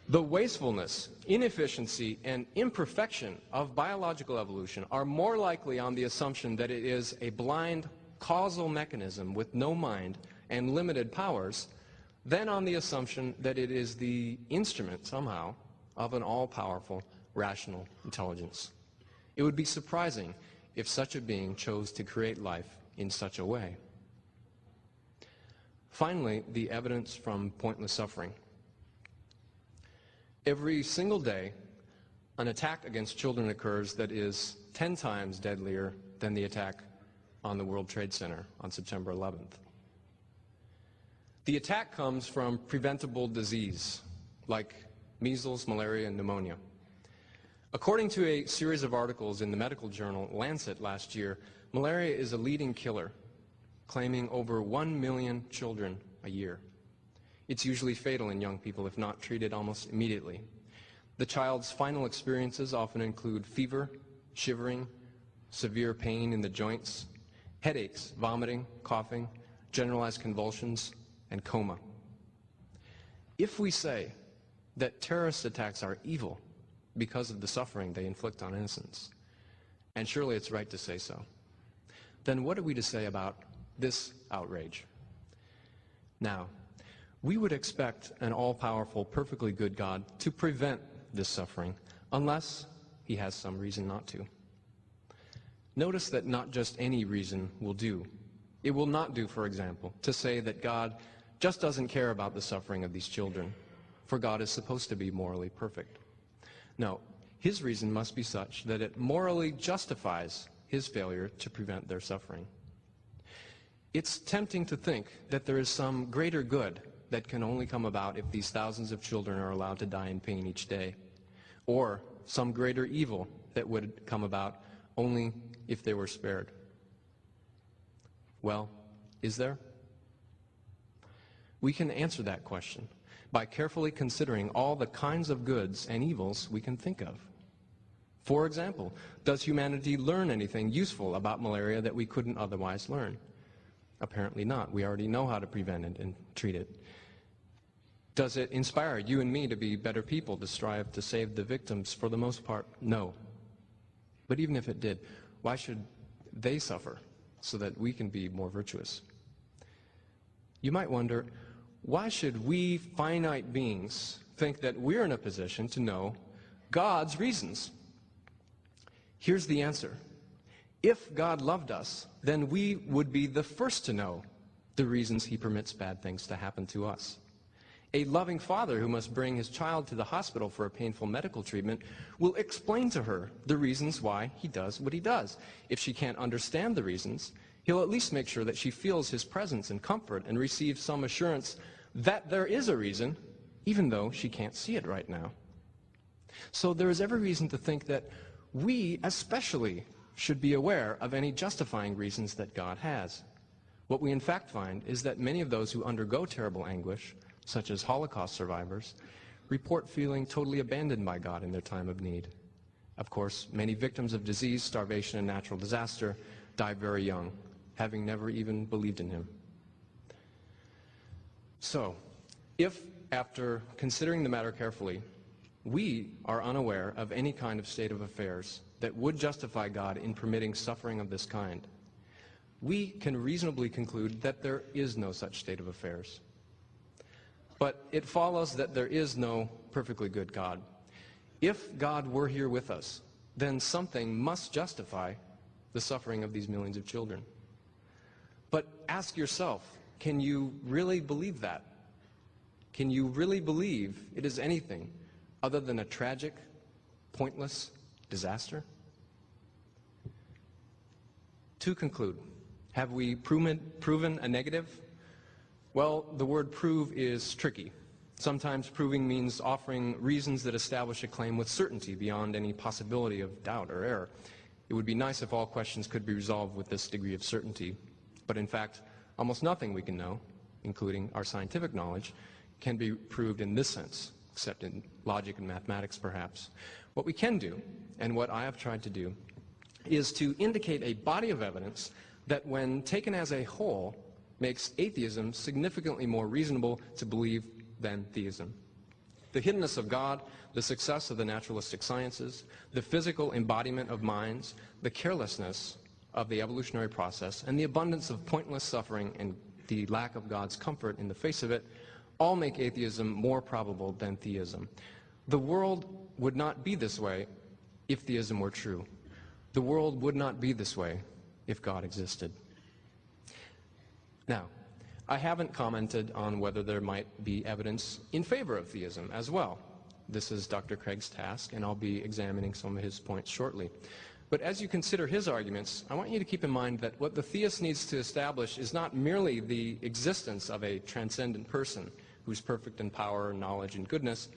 Speaker 4: The wastefulness, inefficiency, and imperfection of biological evolution are more likely on the assumption that it is a blind causal mechanism with no mind and limited powers than on the assumption that it is the instrument, somehow, of an all-powerful, rational intelligence. It would be surprising if such a being chose to create life in such a way. Finally, the evidence from pointless suffering. Every single day, an attack against children occurs that is 10 times deadlier than the attack on the World Trade Center on September 11th. The attack comes from preventable disease, like measles, malaria, and pneumonia. According to a series of articles in the medical journal Lancet last year, malaria is a leading killer, claiming over 1 million children a year. It's usually fatal in young people if not treated almost immediately. The child's final experiences often include fever, shivering, severe pain in the joints, headaches, vomiting, coughing, generalized convulsions, and coma. If we say that terrorist attacks are evil because of the suffering they inflict on innocents, and surely it's right to say so, then what are we to say about this outrage? Now, we would expect an all-powerful, perfectly good God to prevent this suffering, unless he has some reason not to. Notice that not just any reason will do. It will not do, for example, to say that God just doesn't care about the suffering of these children, for God is supposed to be morally perfect. No, his reason must be such that it morally justifies his failure to prevent their suffering. It's tempting to think that there is some greater good that can only come about if these thousands of children are allowed to die in pain each day, or some greater evil that would come about only if they were spared. Well, is there? We can answer that question by carefully considering all the kinds of goods and evils we can think of. For example, does humanity learn anything useful about malaria that we couldn't otherwise learn? Apparently not. We already know how to prevent it and treat it. Does it inspire you and me to be better people, to strive to save the victims? For the most part, no. But even if it did, why should they suffer so that we can be more virtuous? You might wonder, why should we finite beings think that we're in a position to know God's reasons? Here's the answer. If God loved us, then we would be the first to know the reasons he permits bad things to happen to us. A loving father who must bring his child to the hospital for a painful medical treatment will explain to her the reasons why he does what he does. If she can't understand the reasons, he'll at least make sure that she feels his presence and comfort and receives some assurance that there is a reason, even though she can't see it right now. So there is every reason to think that we especially should be aware of any justifying reasons that God has. What we in fact find is that many of those who undergo terrible anguish, such as Holocaust survivors, report feeling totally abandoned by God in their time of need. Of course, many victims of disease, starvation, and natural disaster die very young, having never even believed in him. So, if, after considering the matter carefully, we are unaware of any kind of state of affairs that would justify God in permitting suffering of this kind, we can reasonably conclude that there is no such state of affairs. But it follows that there is no perfectly good God. If God were here with us, then something must justify the suffering of these millions of children. But ask yourself, can you really believe that? Can you really believe it is anything other than a tragic, pointless disaster? To conclude, have we proven a negative? Well, the word prove is tricky. Sometimes proving means offering reasons that establish a claim with certainty beyond any possibility of doubt or error. It would be nice if all questions could be resolved with this degree of certainty. But in fact, almost nothing we can know, including our scientific knowledge, can be proved in this sense, except in logic and mathematics perhaps. What we can do, and what I have tried to do, is to indicate a body of evidence that when taken as a whole makes atheism significantly more reasonable to believe than theism. The hiddenness of God, the success of the naturalistic sciences, the physical embodiment of minds, the carelessness of the evolutionary process, and the abundance of pointless suffering and the lack of God's comfort in the face of it all make atheism more probable than theism. The world would not be this way if theism were true. The world would not be this way if God existed. Now, I haven't commented on whether there might be evidence in favor of theism as well. This is Dr. Craig's task, and I'll be examining some of his points shortly. But as you consider his arguments, I want you to keep in mind that what the theist needs to establish is not merely the existence of a transcendent person who's perfect in power, knowledge, and goodness.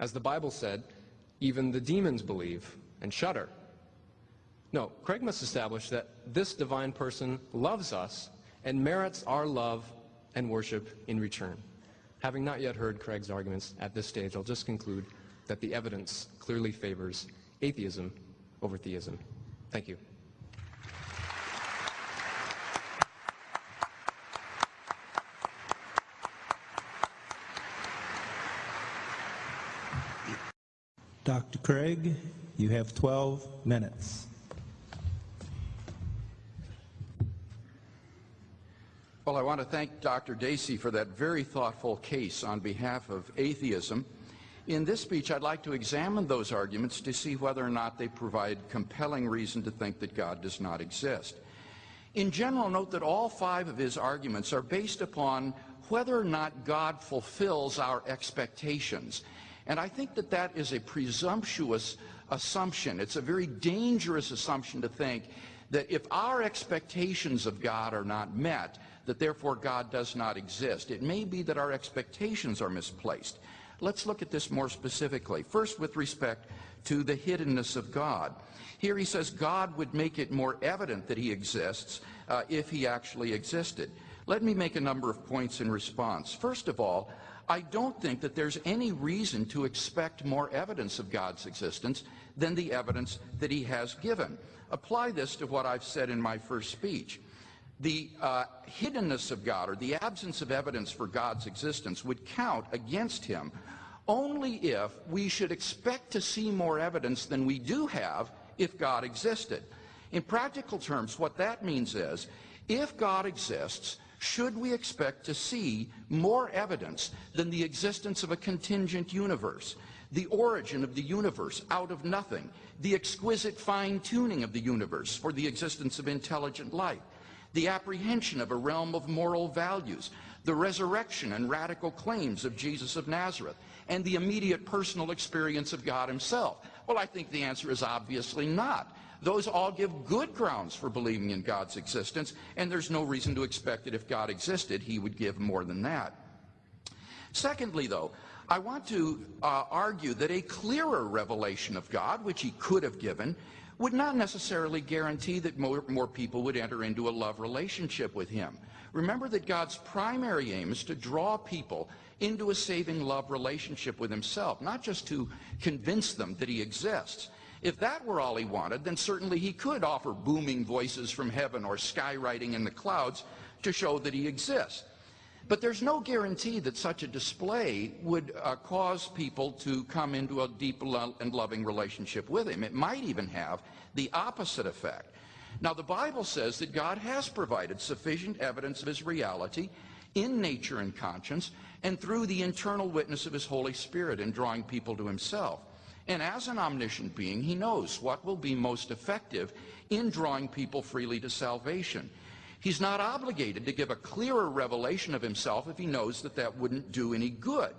Speaker 4: As the Bible said, even the demons believe and shudder. No, Craig must establish that this divine person loves us and merits our love and worship in return. Having not yet heard Craig's arguments at this stage, I'll just conclude that the evidence clearly favors atheism over theism. Thank you.
Speaker 1: Dr. Craig, you have 12 minutes.
Speaker 3: Well, I want to thank Dr. Dacey for that very thoughtful case on behalf of atheism. In this speech, I'd like to examine those arguments to see whether or not they provide compelling reason to think that God does not exist. In general, note that all 5 of his arguments are based upon whether or not God fulfills our expectations. And I think that that is a presumptuous assumption. It's a very dangerous assumption to think that if our expectations of God are not met, that therefore God does not exist. It may be that our expectations are misplaced. Let's look at this more specifically. First, with respect to the hiddenness of God. Here he says God would make it more evident that he exists if he actually existed. Let me make a number of points in response. First of all, I don't think that there's any reason to expect more evidence of God's existence than the evidence that he has given. Apply this to what I've said in my first speech. The hiddenness of God, or the absence of evidence for God's existence, would count against him only if we should expect to see more evidence than we do have if God existed. In practical terms, what that means is, if God exists, should we expect to see more evidence than the existence of a contingent universe, the origin of the universe out of nothing, the exquisite fine-tuning of the universe for the existence of intelligent life, the apprehension of a realm of moral values, the resurrection and radical claims of Jesus of Nazareth, and the immediate personal experience of God himself? Well, I think the answer is obviously not. Those all give good grounds for believing in God's existence, and there's no reason to expect that if God existed, he would give more than that. Secondly, though, I want to argue that a clearer revelation of God, which he could have given, would not necessarily guarantee that more people would enter into a love relationship with him. Remember that God's primary aim is to draw people into a saving love relationship with himself, not just to convince them that he exists. If that were all he wanted, then certainly he could offer booming voices from heaven or skywriting in the clouds to show that he exists. But there's no guarantee that such a display would cause people to come into a deep and loving relationship with him. It might even have the opposite effect. Now, the Bible says that God has provided sufficient evidence of his reality in nature and conscience, and through the internal witness of his Holy Spirit in drawing people to himself. And as an omniscient being, he knows what will be most effective in drawing people freely to salvation. He's not obligated to give a clearer revelation of himself if he knows that that wouldn't do any good.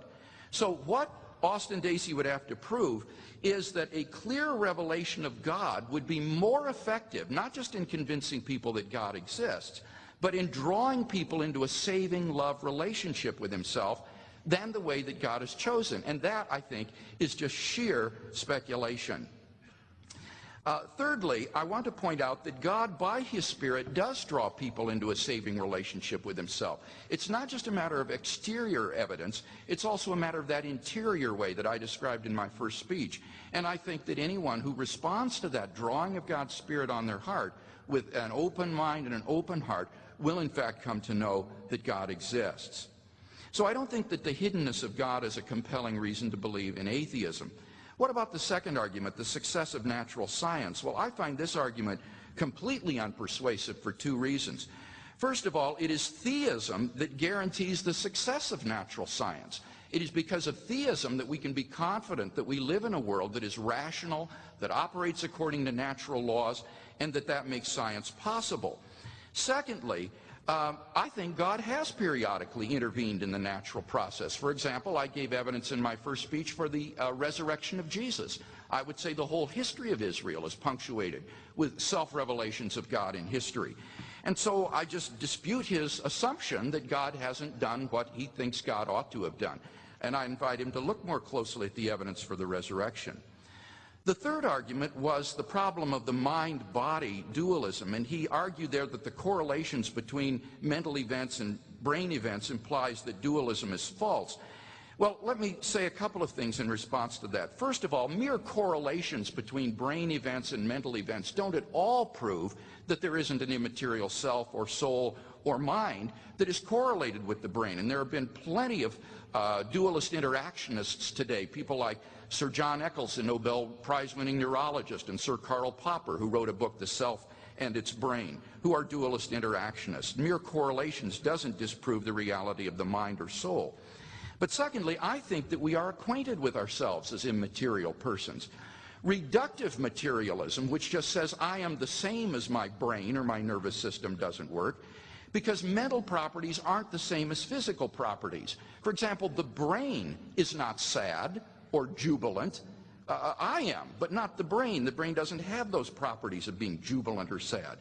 Speaker 3: So what Austin Dacey would have to prove is that a clear revelation of God would be more effective, not just in convincing people that God exists, but in drawing people into a saving love relationship with himself than the way that God has chosen. And that, I think, is just sheer speculation. Thirdly, I want to point out that God, by His Spirit, does draw people into a saving relationship with Himself. It's not just a matter of exterior evidence, it's also a matter of that interior way that I described in my first speech. And I think that anyone who responds to that drawing of God's Spirit on their heart with an open mind and an open heart will in fact come to know that God exists. So I don't think that the hiddenness of God is a compelling reason to believe in atheism. What about the second argument, the success of natural science? Well, I find this argument completely unpersuasive for two reasons. First of all, it is theism that guarantees the success of natural science. It is because of theism that we can be confident that we live in a world that is rational, that operates according to natural laws, and that makes science possible. Secondly, I think God has periodically intervened in the natural process. For example, I gave evidence in my first speech for the resurrection of Jesus. I would say the whole history of Israel is punctuated with self-revelations of God in history. And so I just dispute his assumption that God hasn't done what he thinks God ought to have done. And I invite him to look more closely at the evidence for the resurrection. The third argument was the problem of the mind-body dualism, and he argued there that the correlations between mental events and brain events implies that dualism is false. Well, let me say a couple of things in response to that. First of all, mere correlations between brain events and mental events don't at all prove that there isn't an immaterial self or soul or mind that is correlated with the brain. And there have been plenty of dualist interactionists today, people like Sir John Eccles, a Nobel Prize-winning neurologist, and Sir Karl Popper, who wrote a book, The Self and Its Brain, who are dualist interactionists. Mere correlations doesn't disprove the reality of the mind or soul. But secondly, I think that we are acquainted with ourselves as immaterial persons. Reductive materialism, which just says I am the same as my brain or my nervous system, doesn't work, because mental properties aren't the same as physical properties. For example, the brain is not sad or jubilant. I am, but not the brain. The brain doesn't have those properties of being jubilant or sad.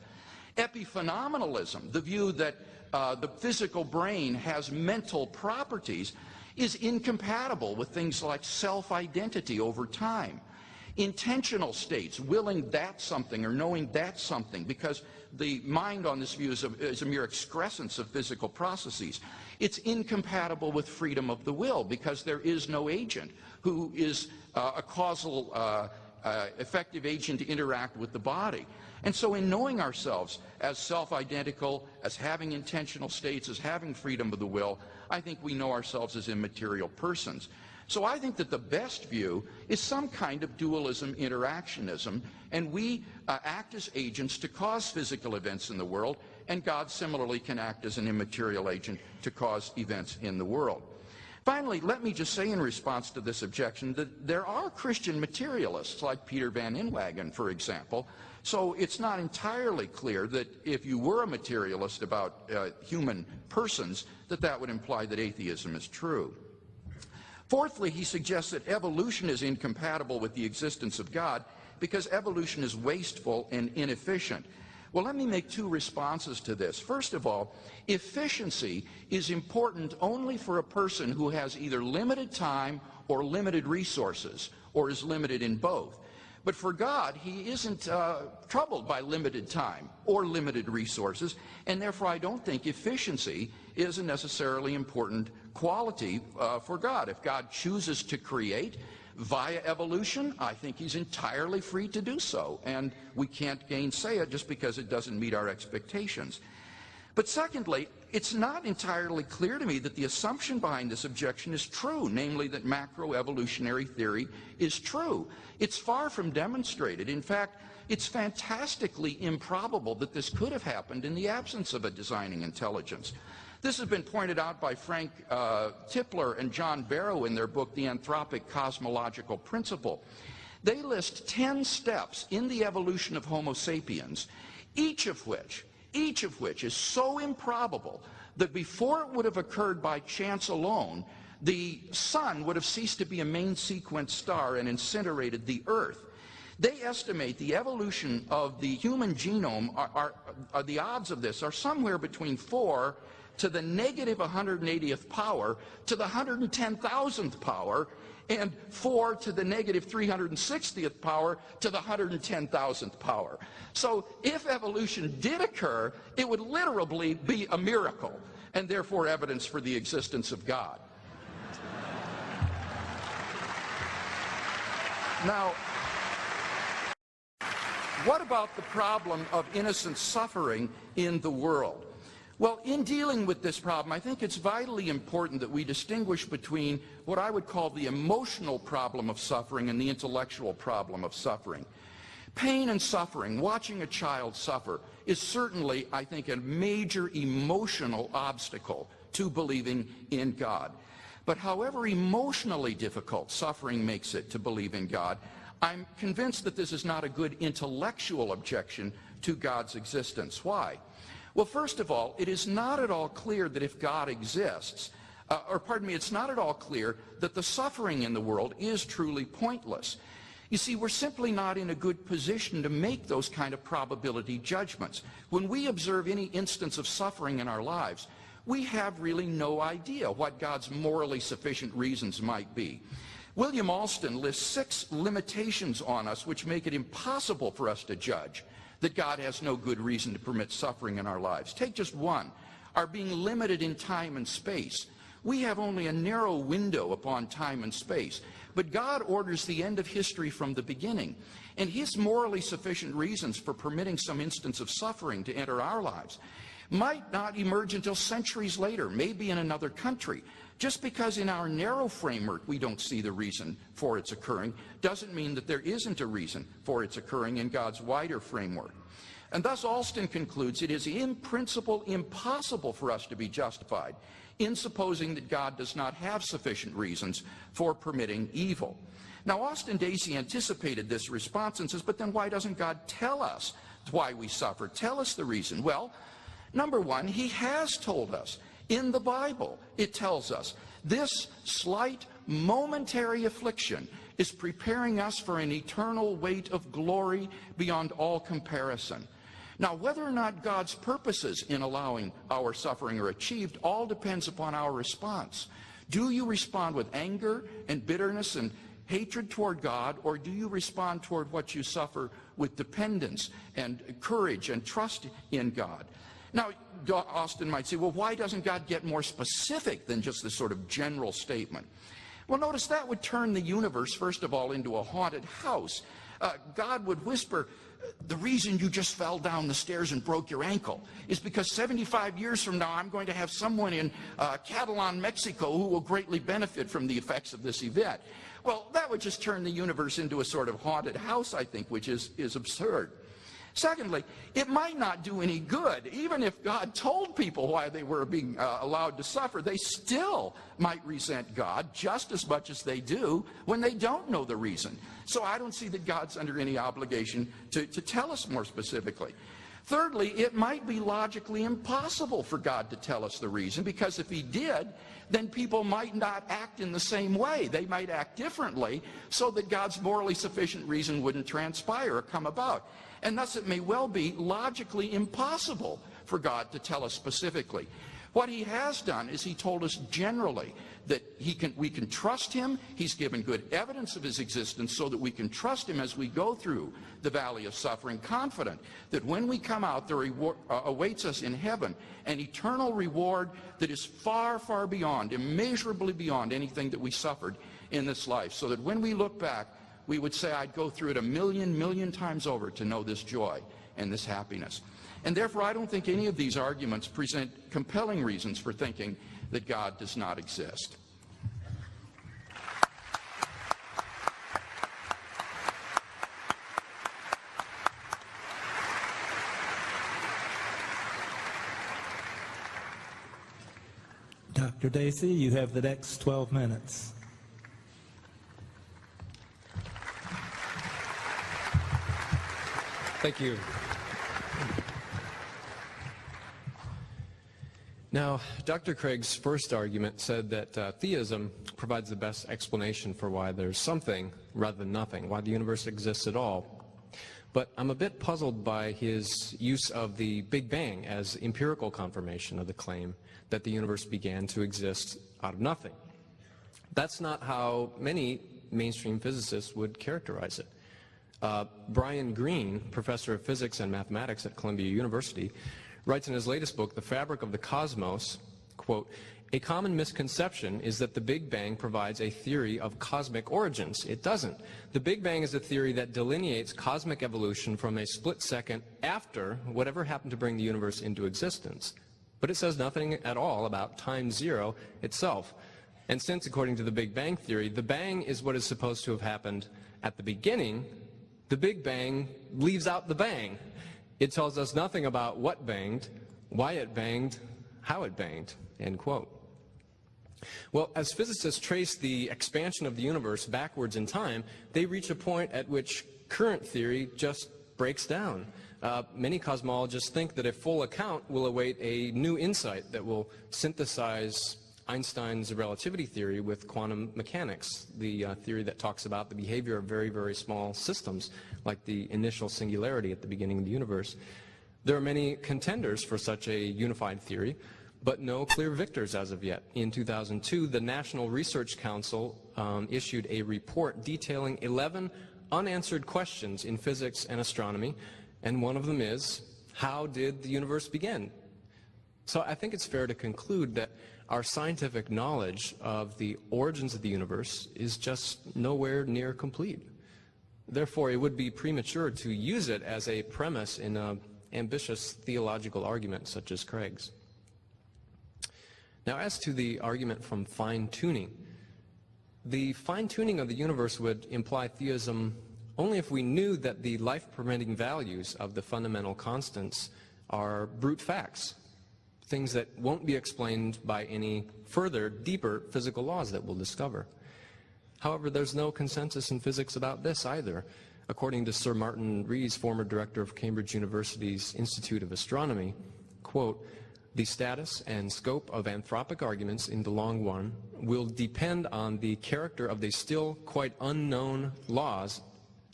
Speaker 3: Epiphenomenalism, the view that the physical brain has mental properties, is incompatible with things like self-identity over time. Intentional states, willing that something or knowing that something, because the mind on this view is a mere excrescence of physical processes. It's incompatible with freedom of the will, because there is no agent who is a causal, effective agent to interact with the body. And so in knowing ourselves as self-identical, as having intentional states, as having freedom of the will, I think we know ourselves as immaterial persons. So I think that the best view is some kind of dualism interactionism, and we act as agents to cause physical events in the world, and God similarly can act as an immaterial agent to cause events in the world. Finally, let me just say in response to this objection that there are Christian materialists like Peter Van Inwagen, for example. So it's not entirely clear that if you were a materialist about human persons, that would imply that atheism is true. Fourthly, he suggests that evolution is incompatible with the existence of God because evolution is wasteful and inefficient. Well, let me make two responses to this. First of all, efficiency is important only for a person who has either limited time or limited resources, or is limited in both. But for God, he isn't troubled by limited time or limited resources, and therefore I don't think efficiency is a necessarily important quality for God. If God chooses to create via evolution, I think he's entirely free to do so, and we can't gainsay it just because it doesn't meet our expectations. But secondly, it's not entirely clear to me that the assumption behind this objection is true, namely that macroevolutionary theory is true. It's far from demonstrated. In fact, it's fantastically improbable that this could have happened in the absence of a designing intelligence. This has been pointed out by Frank Tipler and John Barrow in their book, The Anthropic Cosmological Principle. They list 10 steps in the evolution of Homo sapiens, each of which is so improbable that before it would have occurred by chance alone, the sun would have ceased to be a main sequence star and incinerated the Earth. They estimate the evolution of the human genome, the odds of this are somewhere between 4 to the negative 180th power to the 110,000th power, and 4 to the negative 360th power to the 110,000th power. So if evolution did occur, it would literally be a miracle, and therefore evidence for the existence of God. Now, what about the problem of innocent suffering in the world? Well, in dealing with this problem, I think it's vitally important that we distinguish between what I would call the emotional problem of suffering and the intellectual problem of suffering. Pain and suffering, watching a child suffer, is certainly, I think, a major emotional obstacle to believing in God. But however emotionally difficult suffering makes it to believe in God, I'm convinced that this is not a good intellectual objection to God's existence. Why? Well, first of all, it is not at all clear that if God exists, it's not at all clear that the suffering in the world is truly pointless. You see, we're simply not in a good position to make those kind of probability judgments. When we observe any instance of suffering in our lives, we have really no idea what God's morally sufficient reasons might be. William Alston lists 6 limitations on us which make it impossible for us to judge that God has no good reason to permit suffering in our lives. Take just one, our being limited in time and space. We have only a narrow window upon time and space, but God orders the end of history from the beginning, and his morally sufficient reasons for permitting some instance of suffering to enter our lives might not emerge until centuries later, maybe in another country. Just because in our narrow framework we don't see the reason for its occurring doesn't mean that there isn't a reason for its occurring in God's wider framework. And thus Alston concludes it is in principle impossible for us to be justified in supposing that God does not have sufficient reasons for permitting evil. Now Austin Dacey anticipated this response and says, but then why doesn't God tell us why we suffer? Tell us the reason. Well, number one, he has told us. In the Bible, it tells us this slight momentary affliction is preparing us for an eternal weight of glory beyond all comparison. Now, whether or not God's purposes in allowing our suffering are achieved all depends upon our response. Do you respond with anger and bitterness and hatred toward God, or do you respond toward what you suffer with dependence and courage and trust in God? Now, Austin might say, well, why doesn't God get more specific than just this sort of general statement? Well, notice that would turn the universe, first of all, into a haunted house. God would whisper, the reason you just fell down the stairs and broke your ankle is because 75 years from now, I'm going to have someone in Catalan, Mexico, who will greatly benefit from the effects of this event. Well, that would just turn the universe into a sort of haunted house, I think, which is absurd. Secondly, it might not do any good. Even if God told people why they were being allowed to suffer, they still might resent God just as much as they do when they don't know the reason. So I don't see that God's under any obligation to tell us more specifically. Thirdly, it might be logically impossible for God to tell us the reason, because if he did, then people might not act in the same way. They might act differently so that God's morally sufficient reason wouldn't transpire or come about. And thus it may well be logically impossible for God to tell us specifically. What he has done is he told us generally that we can trust him. He's given good evidence of his existence so that we can trust him as we go through the valley of suffering, confident that when we come out, there awaits us in heaven an eternal reward that is far, far beyond, immeasurably beyond anything that we suffered in this life, so that when we look back, we would say, I'd go through it a million times over to know this joy and this happiness. And therefore, I don't think any of these arguments present compelling reasons for thinking that God does not exist.
Speaker 1: Dr. Dacey, you have the next 12 minutes.
Speaker 4: Thank you. Now, Dr. Craig's first argument said that theism provides the best explanation for why there's something rather than nothing, why the universe exists at all. But I'm a bit puzzled by his use of the Big Bang as empirical confirmation of the claim that the universe began to exist out of nothing. That's not how many mainstream physicists would characterize it. Brian Greene, professor of physics and mathematics at Columbia University, writes in his latest book, The Fabric of the Cosmos, quote, "A common misconception is that the Big Bang provides a theory of cosmic origins. It doesn't. The Big Bang is a theory that delineates cosmic evolution from a split second after whatever happened to bring the universe into existence. But it says nothing at all about time zero itself. And since, according to the Big Bang theory, the bang is what is supposed to have happened at the beginning, the Big Bang leaves out the bang. It tells us nothing about what banged, why it banged, how it banged," end quote. Well, as physicists trace the expansion of the universe backwards in time, they reach a point at which current theory just breaks down. Many cosmologists think that a full account will await a new insight that will synthesize Einstein's relativity theory with quantum mechanics, the theory that talks about the behavior of very, very small systems, like the initial singularity at the beginning of the universe. There are many contenders for such a unified theory, but no clear victors as of yet. In 2002, the National Research Council issued a report detailing 11 unanswered questions in physics and astronomy, and one of them is, how did the universe begin? So I think it's fair to conclude that our scientific knowledge of the origins of the universe is just nowhere near complete. Therefore, it would be premature to use it as a premise in an ambitious theological argument such as Craig's. Now, as to the argument from fine-tuning, the fine-tuning of the universe would imply theism only if we knew that the life-permitting values of the fundamental constants are brute facts, things that won't be explained by any further, deeper physical laws that we'll discover. However, there's no consensus in physics about this either. According to Sir Martin Rees, former director of Cambridge University's Institute of Astronomy, quote, "The status and scope of anthropic arguments in the long run will depend on the character of the still quite unknown laws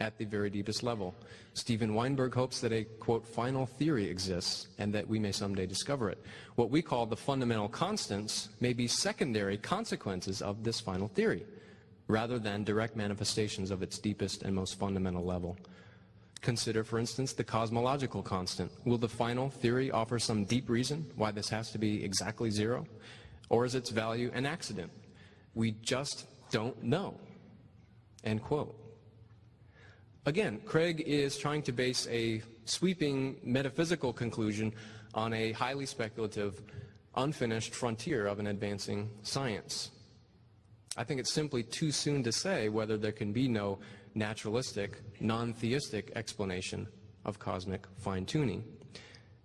Speaker 4: at the very deepest level. Steven Weinberg hopes that a, quote, final theory exists and that we may someday discover it. What we call the fundamental constants may be secondary consequences of this final theory, rather than direct manifestations of its deepest and most fundamental level. Consider, for instance, the cosmological constant. Will the final theory offer some deep reason why this has to be exactly zero? Or is its value an accident? We just don't know." End quote. Again, Craig is trying to base a sweeping metaphysical conclusion on a highly speculative, unfinished frontier of an advancing science. I think it's simply too soon to say whether there can be no naturalistic, non-theistic explanation of cosmic fine-tuning.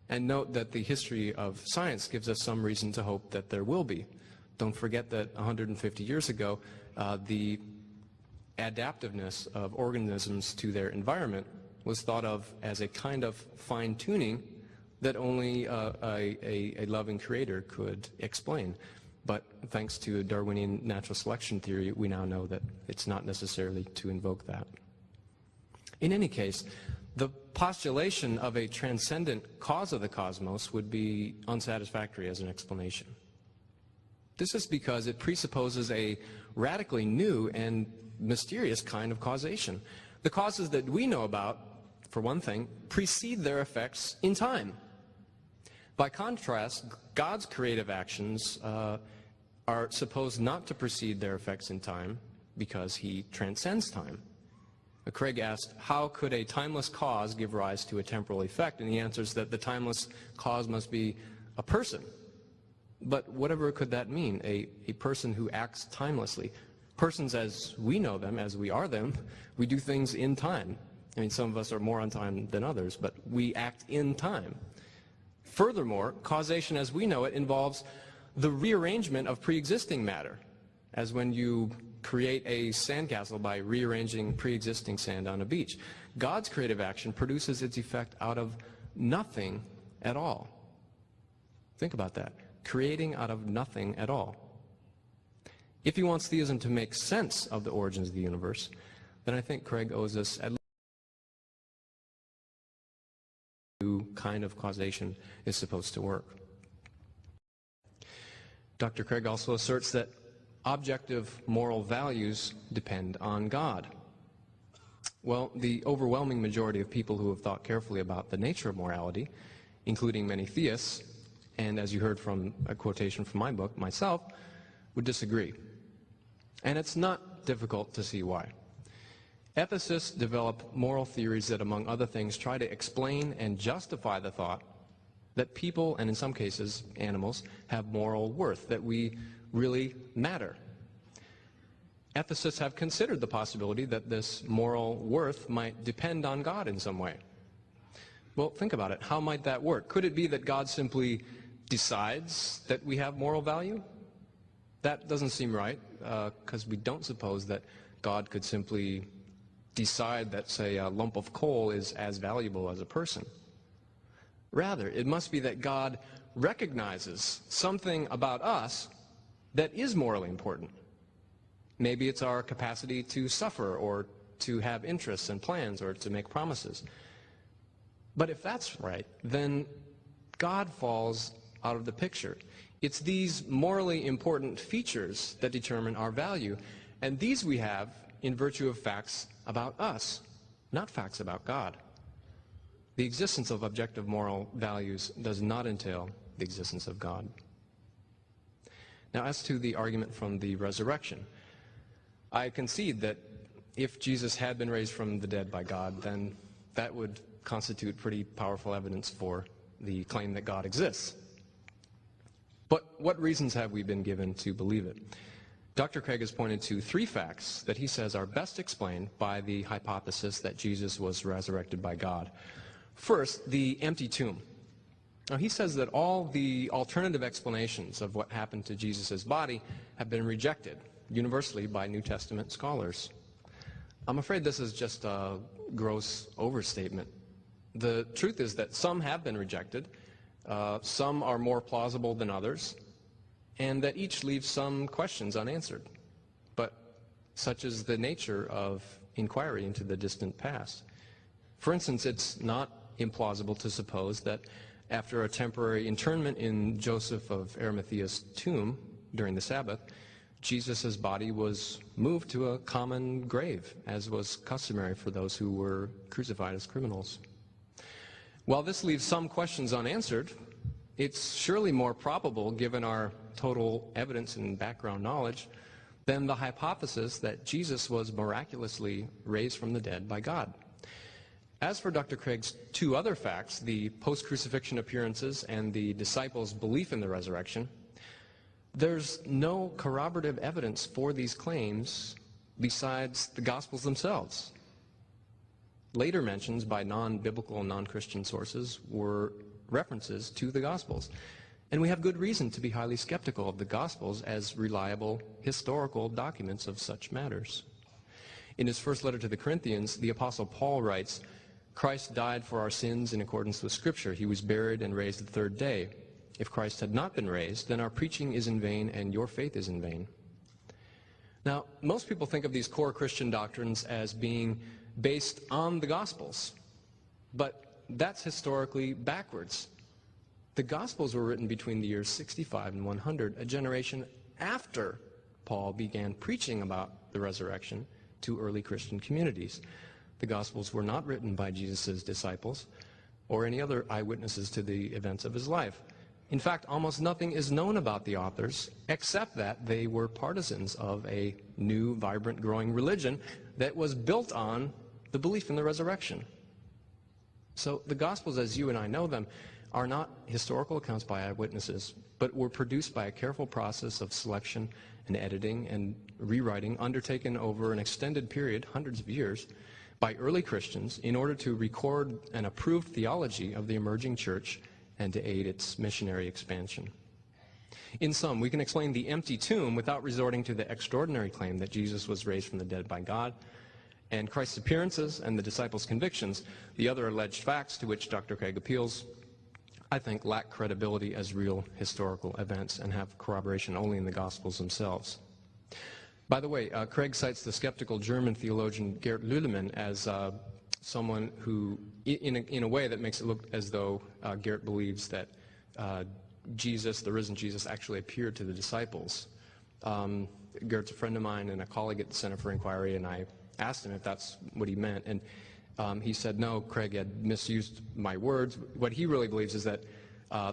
Speaker 4: And note that the history of science gives us some reason to hope that there will be. Don't forget that 150 years ago, the adaptiveness of organisms to their environment was thought of as a kind of fine-tuning that only a loving creator could explain. But thanks to Darwinian natural selection theory, we now know that it's not necessarily to invoke that. In any case, the postulation of a transcendent cause of the cosmos would be unsatisfactory as an explanation. This is because it presupposes a radically new and mysterious kind of causation. The causes that we know about, for one thing, precede their effects in time. By contrast, God's creative actions are supposed not to precede their effects in time because he transcends time. Craig asked, how could a timeless cause give rise to a temporal effect? And he answers that the timeless cause must be a person. But whatever could that mean? A person who acts timelessly. Persons as we know them, as we are them, we do things in time. I mean, some of us are more on time than others, but we act in time. Furthermore, causation as we know it involves the rearrangement of pre-existing matter, as when you create a sandcastle by rearranging pre-existing sand on a beach. God's creative action produces its effect out of nothing at all. Think about that. creating out of nothing at all. If he wants theism to make sense of the origins of the universe, then I think Craig owes us at least a new kind of causation is supposed to work. Dr. Craig also asserts that objective moral values depend on God. Well, the overwhelming majority of people who have thought carefully about the nature of morality, including many theists, and as you heard from a quotation from my book, myself, would disagree. And it's not difficult to see why. Ethicists develop moral theories that, among other things, try to explain and justify the thought that people, and in some cases animals, have moral worth, that we really matter. Ethicists have considered the possibility that this moral worth might depend on God in some way. Well, think about it. How might that work? Could it be that God simply decides that we have moral value? That doesn't seem right, because we don't suppose that God could simply decide that, say, a lump of coal is as valuable as a person. Rather, it must be that God recognizes something about us that is morally important. Maybe it's our capacity to suffer, or to have interests and plans, or to make promises. But if that's right, then God falls out of the picture. It's these morally important features that determine our value, and these we have in virtue of facts about us, not facts about God. The existence of objective moral values does not entail the existence of God. Now, as to the argument from the resurrection, I concede that if Jesus had been raised from the dead by God, then that would constitute pretty powerful evidence for the claim that God exists. But what reasons have we been given to believe it? Dr. Craig has pointed to 3 facts that he says are best explained by the hypothesis that Jesus was resurrected by God. First, the empty tomb. Now, he says that all the alternative explanations of what happened to Jesus' body have been rejected universally by New Testament scholars. I'm afraid this is just a gross overstatement. The truth is that some have been rejected, some are more plausible than others, and that each leaves some questions unanswered. But such is the nature of inquiry into the distant past. For instance, it's not implausible to suppose that after a temporary internment in Joseph of Arimathea's tomb during the Sabbath, Jesus' body was moved to a common grave, as was customary for those who were crucified as criminals. While this leaves some questions unanswered, it's surely more probable, given our total evidence and background knowledge, than the hypothesis that Jesus was miraculously raised from the dead by God. As for Dr. Craig's 2 other facts, the post-crucifixion appearances and the disciples' belief in the resurrection, there's no corroborative evidence for these claims besides the Gospels themselves. Later mentions by non-biblical and non-Christian sources were references to the Gospels. And we have good reason to be highly skeptical of the Gospels as reliable historical documents of such matters. In his first letter to the Corinthians, the Apostle Paul writes, "Christ died for our sins in accordance with Scripture. He was buried and raised the 3rd day. If Christ had not been raised, then our preaching is in vain and your faith is in vain." Now, most people think of these core Christian doctrines as being based on the Gospels, but that's historically backwards. The Gospels were written between the years 65 and 100, a generation after Paul began preaching about the resurrection to early Christian communities. The Gospels were not written by Jesus' disciples or any other eyewitnesses to the events of his life. In fact, almost nothing is known about the authors except that they were partisans of a new, vibrant, growing religion that was built on the belief in the resurrection. So the Gospels, as you and I know them, are not historical accounts by eyewitnesses, but were produced by a careful process of selection and editing and rewriting undertaken over an extended period, hundreds of years, by early Christians in order to record an approved theology of the emerging church and to aid its missionary expansion. In sum, we can explain the empty tomb without resorting to the extraordinary claim that Jesus was raised from the dead by God, and Christ's appearances and the disciples' convictions, the other alleged facts to which Dr. Craig appeals, I think, lack credibility as real historical events and have corroboration only in the Gospels themselves. By the way, Craig cites the skeptical German theologian Gerd Lüdemann as someone who, in a way that makes it look as though Gerd believes that Jesus, the risen Jesus, actually appeared to the disciples. Gert's a friend of mine and a colleague at the Center for Inquiry, and I asked him if that's what he meant, and he said, no, Craig had misused my words. What he really believes is that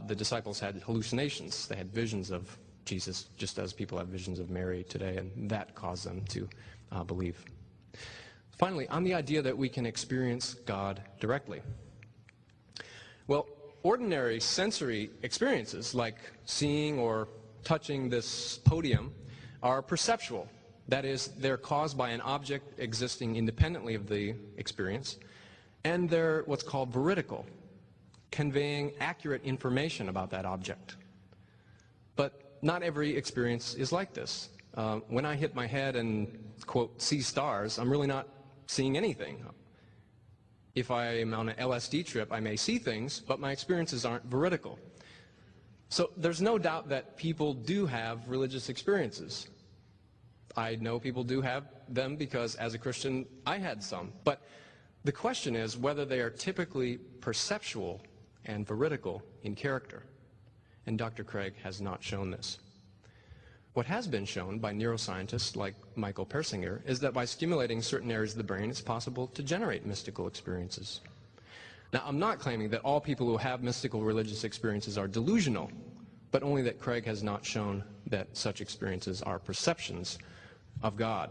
Speaker 4: the disciples had hallucinations. They had visions of Jesus, just as people have visions of Mary today, and that caused them to believe. Finally, on the idea that we can experience God directly. Well, ordinary sensory experiences, like seeing or touching this podium, are perceptual. That is, they're caused by an object existing independently of the experience, and they're what's called veridical, conveying accurate information about that object. But not every experience is like this. When I hit my head and, quote, see stars, I'm really not seeing anything. If I am on an LSD trip, I may see things, but my experiences aren't veridical. So there's no doubt that people do have religious experiences. I know people do have them because, as a Christian, I had some. But the question is whether they are typically perceptual and veridical in character. And Dr. Craig has not shown this. What has been shown by neuroscientists like Michael Persinger is that by stimulating certain areas of the brain, it's possible to generate mystical experiences. Now, I'm not claiming that all people who have mystical religious experiences are delusional, but only that Craig has not shown that such experiences are perceptions of God.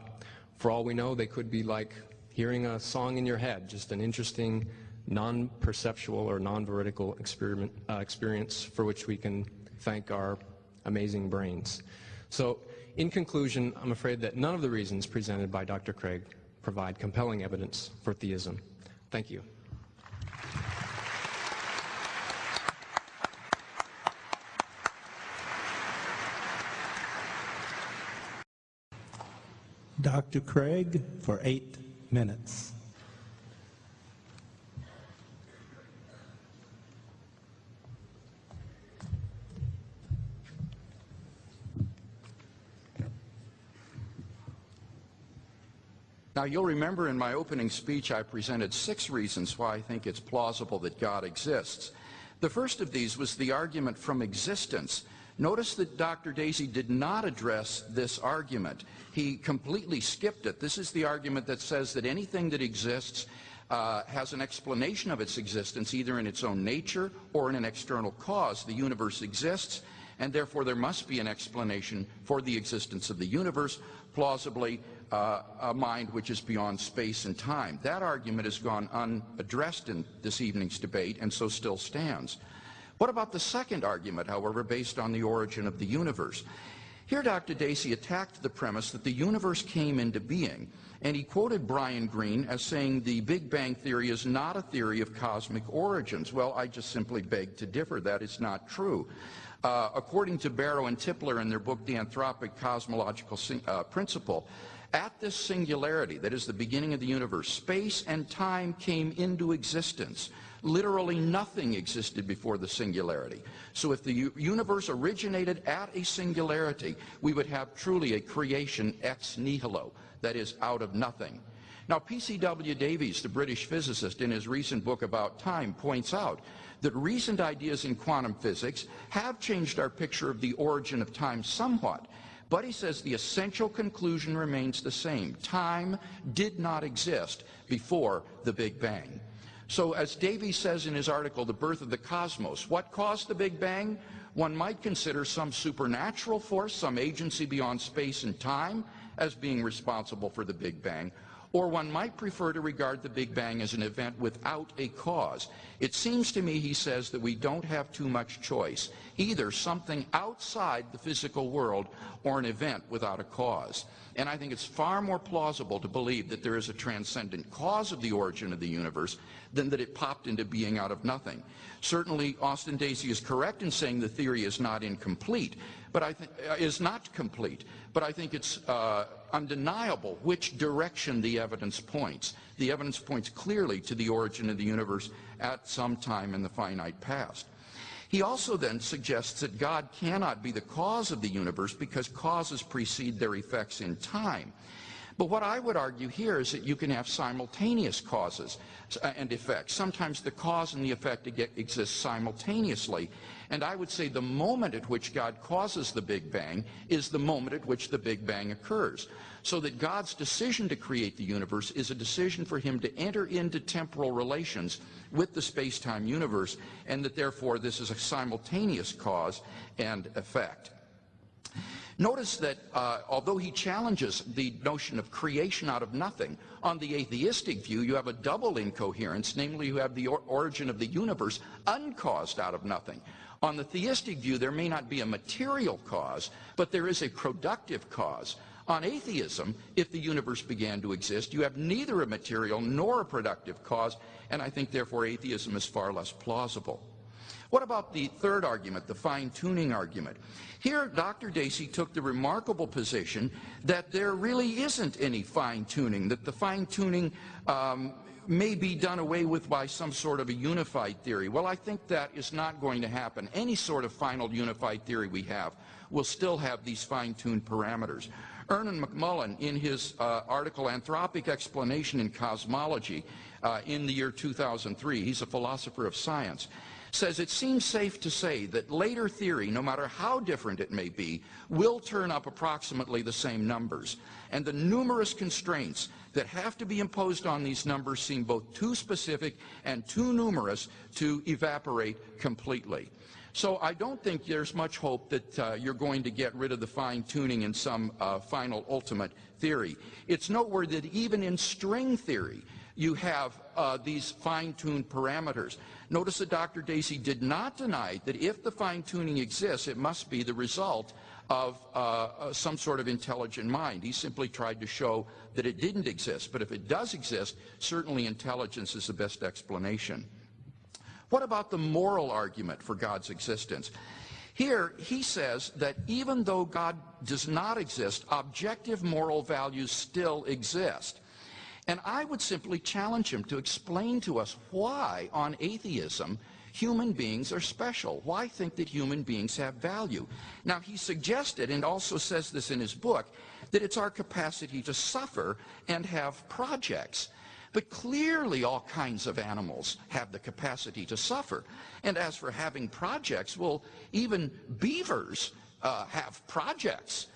Speaker 4: For all we know, they could be like hearing a song in your head, just an interesting, non-perceptual or non-veridical experience for which we can thank our amazing brains. So, in conclusion, I'm afraid that none of the reasons presented by Dr. Craig provide compelling evidence for theism. Thank you.
Speaker 1: Dr. Craig for 8 minutes.
Speaker 3: Now, you'll remember in my opening speech I presented 6 reasons why I think it's plausible that God exists. The first of these was the argument from existence. Notice that Dr. Dacey did not address this argument. He completely skipped it. This is the argument that says that anything that exists has an explanation of its existence, either in its own nature or in an external cause. The universe exists, and therefore there must be an explanation for the existence of the universe, plausibly a mind which is beyond space and time. That argument has gone unaddressed in this evening's debate, and so still stands. What about the second argument, however, based on the origin of the universe? Here Dr. Dacey attacked the premise that the universe came into being, and he quoted Brian Greene as saying the Big Bang theory is not a theory of cosmic origins. Well, I just simply beg to differ. That is not true. According to Barrow and Tipler in their book, The Anthropic Cosmological Principle, at this singularity, that is the beginning of the universe, space and time came into existence. Literally nothing existed before the singularity. So if the universe originated at a singularity, we would have truly a creation ex nihilo, that is, out of nothing. Now, P.C.W. Davies, the British physicist, in his recent book about time, points out that recent ideas in quantum physics have changed our picture of the origin of time somewhat. But he says the essential conclusion remains the same. Time did not exist before the Big Bang. So as Davies says in his article, The Birth of the Cosmos, what caused the Big Bang? One might consider some supernatural force, some agency beyond space and time as being responsible for the Big Bang. Or one might prefer to regard the Big Bang as an event without a cause. It seems to me, he says, that we don't have too much choice. Either something outside the physical world or an event without a cause. And I think it's far more plausible to believe that there is a transcendent cause of the origin of the universe than that it popped into being out of nothing. Certainly, Austin Dacey is correct in saying the theory is not incomplete, but I think is not complete. But I think it's undeniable which direction the evidence points. The evidence points clearly to the origin of the universe at some time in the finite past. He also then suggests that God cannot be the cause of the universe because causes precede their effects in time. But what I would argue here is that you can have simultaneous causes and effects. Sometimes the cause and the effect exist simultaneously. And I would say the moment at which God causes the Big Bang is the moment at which the Big Bang occurs. So that God's decision to create the universe is a decision for him to enter into temporal relations with the space-time universe, and that therefore this is a simultaneous cause and effect. Notice that although he challenges the notion of creation out of nothing, on the atheistic view you have a double incoherence, namely you have the origin of the universe uncaused out of nothing. On the theistic view there may not be a material cause, but there is a productive cause. On atheism, if the universe began to exist, you have neither a material nor a productive cause, and I think therefore atheism is far less plausible. What about the third argument, the fine-tuning argument? Here, Dr. Dacey took the remarkable position that there really isn't any fine-tuning, that the fine-tuning may be done away with by some sort of a unified theory. Well, I think that is not going to happen. Any sort of final unified theory we have will still have these fine-tuned parameters. Ernan McMullen, in his article Anthropic Explanation in Cosmology in the year 2003, he's a philosopher of science, says it seems safe to say that later theory, no matter how different it may be, will turn up approximately the same numbers. And the numerous constraints that have to be imposed on these numbers seem both too specific and too numerous to evaporate completely. So I don't think there's much hope that you're going to get rid of the fine-tuning in some final ultimate theory. It's noteworthy that even in string theory, you have these fine-tuned parameters. Notice that Dr. Dacey did not deny that if the fine-tuning exists, it must be the result of some sort of intelligent mind. He simply tried to show that it didn't exist. But if it does exist, certainly intelligence is the best explanation. What about the moral argument for God's existence? Here, he says that even though God does not exist, objective moral values still exist. And I would simply challenge him to explain to us why, on atheism, human beings are special. Why think that human beings have value? Now, he suggested, and also says this in his book, that it's our capacity to suffer and have projects. But clearly all kinds of animals have the capacity to suffer. And as for having projects, well, even beavers have projects.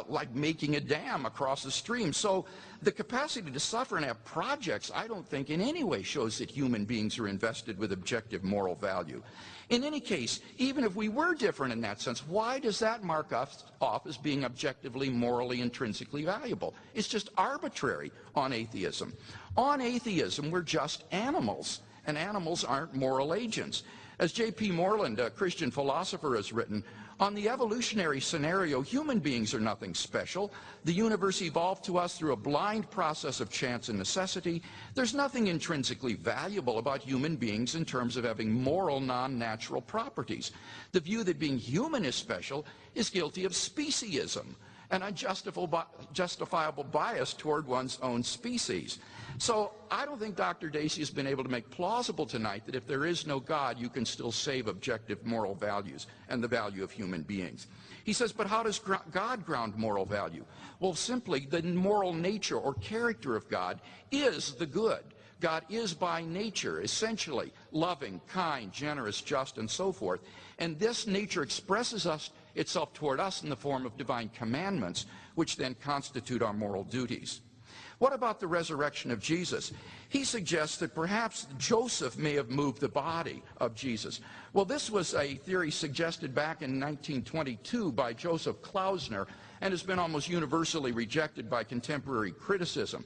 Speaker 3: Like making a dam across a stream. So the capacity to suffer and have projects, I don't think in any way shows that human beings are invested with objective moral value. In any case, even if we were different in that sense, why does that mark us off as being objectively, morally, intrinsically valuable? It's just arbitrary on atheism. On atheism, we're just animals, and animals aren't moral agents. As J.P. Moreland, a Christian philosopher, has written, on the evolutionary scenario, human beings are nothing special. The universe evolved to us through a blind process of chance and necessity. There's nothing intrinsically valuable about human beings in terms of having moral, non-natural properties. The view that being human is special is guilty of speciesism, an unjustifiable bias toward one's own species. So I don't think Dr. Dacey has been able to make plausible tonight that if there is no God, you can still save objective moral values and the value of human beings. He says, but how does God ground moral value? Well, simply the moral nature or character of God is the good. God is by nature essentially loving, kind, generous, just, and so forth. And this nature expresses itself toward us in the form of divine commandments, which then constitute our moral duties. What about the resurrection of Jesus? He suggests that perhaps Joseph may have moved the body of Jesus. Well, this was a theory suggested back in 1922 by Joseph Klausner and has been almost universally rejected by contemporary criticism.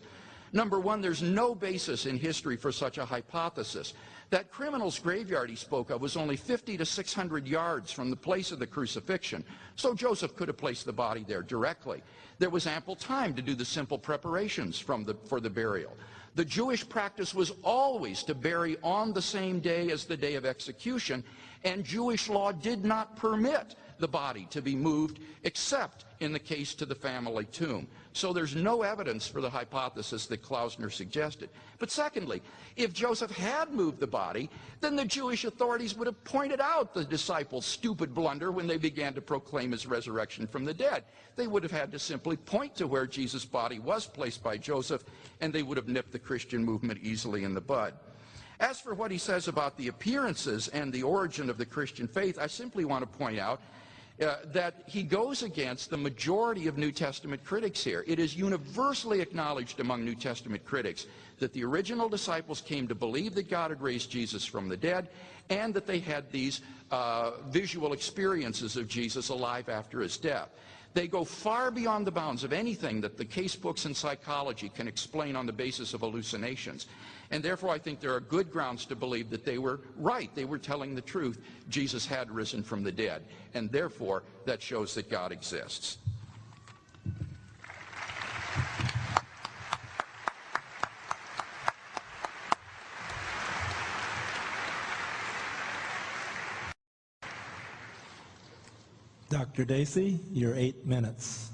Speaker 3: Number one, there's no basis in history for such a hypothesis. That criminal's graveyard he spoke of was only 50 to 600 yards from the place of the crucifixion, so Joseph could have placed the body there directly. There was ample time to do the simple preparations for the burial. The Jewish practice was always to bury on the same day as the day of execution, and Jewish law did not permit the body to be moved except in the case to the family tomb. So there's no evidence for the hypothesis that Klausner suggested. But secondly, if Joseph had moved the body, then the Jewish authorities would have pointed out the disciples' stupid blunder when they began to proclaim his resurrection from the dead. They would have had to simply point to where Jesus' body was placed by Joseph, and they would have nipped the Christian movement easily in the bud. As for what he says about the appearances and the origin of the Christian faith, I simply want to point out that he goes against the majority of New Testament critics here. It is universally acknowledged among New Testament critics that the original disciples came to believe that God had raised Jesus from the dead, and that they had these visual experiences of Jesus alive after his death. They go far beyond the bounds of anything that the case books in psychology can explain on the basis of hallucinations. And therefore, I think there are good grounds to believe that they were right. They were telling the truth. Jesus had risen from the dead. And therefore, that shows that God exists.
Speaker 1: Dr. Dacey, your 8 minutes.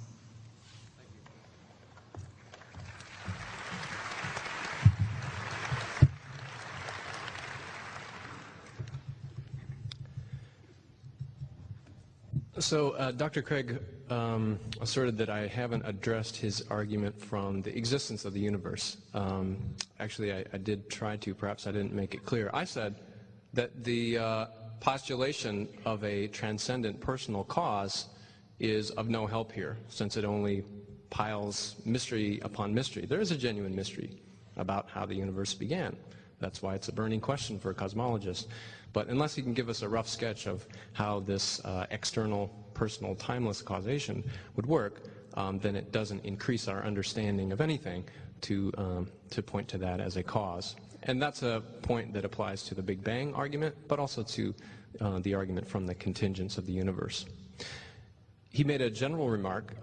Speaker 4: So Dr. Craig asserted that I haven't addressed his argument from the existence of the universe. Actually, I did try to. Perhaps I didn't make it clear. I said that the postulation of a transcendent personal cause is of no help here, since it only piles mystery upon mystery. There is a genuine mystery about how the universe began. That's why it's a burning question for a cosmologist. But unless he can give us a rough sketch of how this external, personal, timeless causation would work, then it doesn't increase our understanding of anything to point to that as a cause. And that's a point that applies to the Big Bang argument, but also to the argument from the contingents of the universe. He made a general remark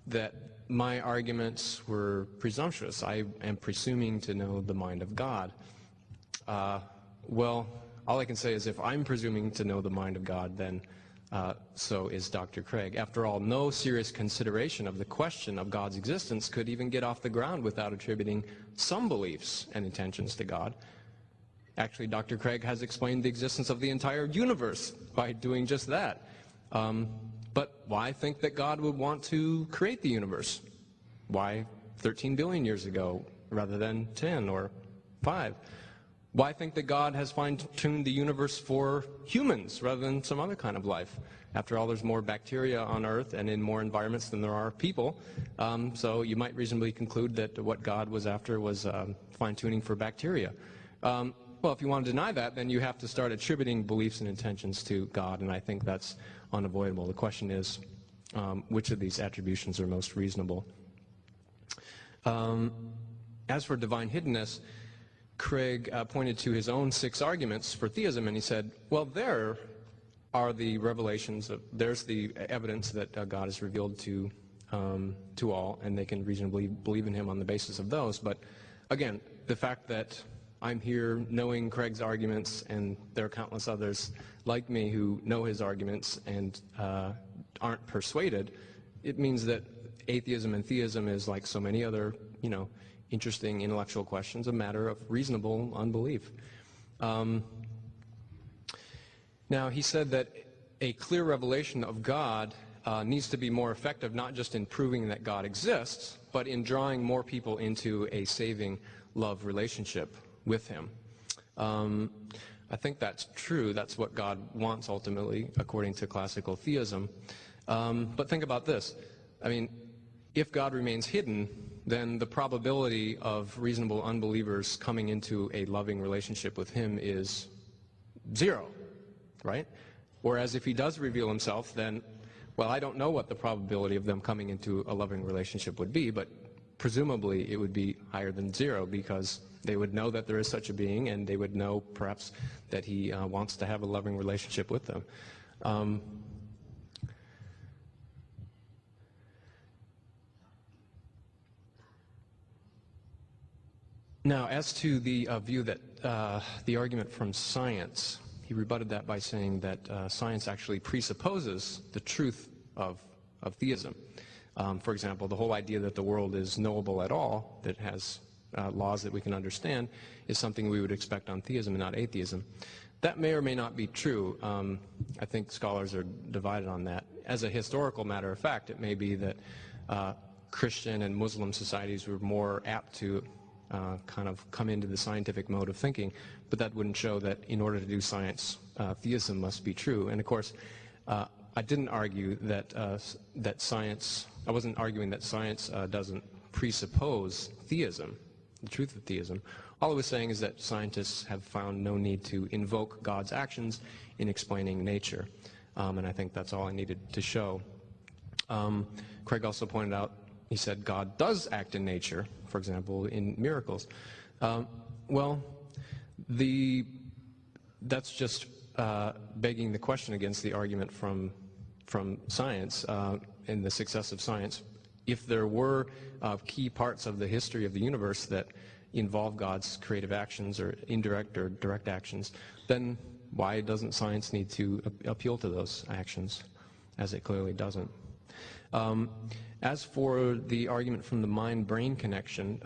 Speaker 4: that my arguments were presumptuous. I am presuming to know the mind of God. Well, all I can say is if I'm presuming to know the mind of God, then so is Dr. Craig. After all, no serious consideration of the question of God's existence could even get off the ground without attributing some beliefs and intentions to God. Actually, Dr. Craig has explained the existence of the entire universe by doing just that. But why think that God would want to create the universe? Why 13 billion years ago rather than 10 or 5? Why think that God has fine-tuned the universe for humans rather than some other kind of life? After all, there's more bacteria on Earth and in more environments than there are people. So you might reasonably conclude that what God was after was fine-tuning for bacteria. Well, if you want to deny that, then you have to start attributing beliefs and intentions to God, and I think that's unavoidable. The question is, which of these attributions are most reasonable? As for divine hiddenness, Craig pointed to his own 6 arguments for theism, and he said, well, there are the revelations, there's the evidence that God is revealed to all, and they can reasonably believe in him on the basis of those. But again, the fact that I'm here knowing Craig's arguments, and there are countless others like me who know his arguments and aren't persuaded, it means that atheism and theism is like so many other, interesting intellectual questions, a matter of reasonable unbelief. Now, he said that a clear revelation of God needs to be more effective, not just in proving that God exists, but in drawing more people into a saving love relationship with him. I think that's true. That's what God wants ultimately, according to classical theism. But think about this. I mean, if God remains hidden, then the probability of reasonable unbelievers coming into a loving relationship with him is 0, right? Whereas if he does reveal himself, then, well, I don't know what the probability of them coming into a loving relationship would be, but presumably it would be higher than 0, because they would know that there is such a being, and they would know perhaps that he wants to have a loving relationship with them. Now, as to the view that the argument from science, he rebutted that by saying that science actually presupposes the truth of theism. For example, the whole idea that the world is knowable at all, that has laws that we can understand, is something we would expect on theism and not atheism. That may or may not be true. I think scholars are divided on that. As a historical matter of fact, it may be that Christian and Muslim societies were more apt to kind of come into the scientific mode of thinking, but that wouldn't show that in order to do science, theism must be true. And of course, I didn't argue that I wasn't arguing that science doesn't presuppose theism, the truth of theism. All I was saying is that scientists have found no need to invoke God's actions in explaining nature. And I think that's all I needed to show. Craig also pointed out, he said God does act in nature, for example, in miracles. Well, that's just begging the question against the argument from science and the success of science. If there were key parts of the history of the universe that involve God's creative actions or indirect or direct actions, then why doesn't science need to appeal to those actions, as it clearly doesn't? As for the argument from the mind-brain connection,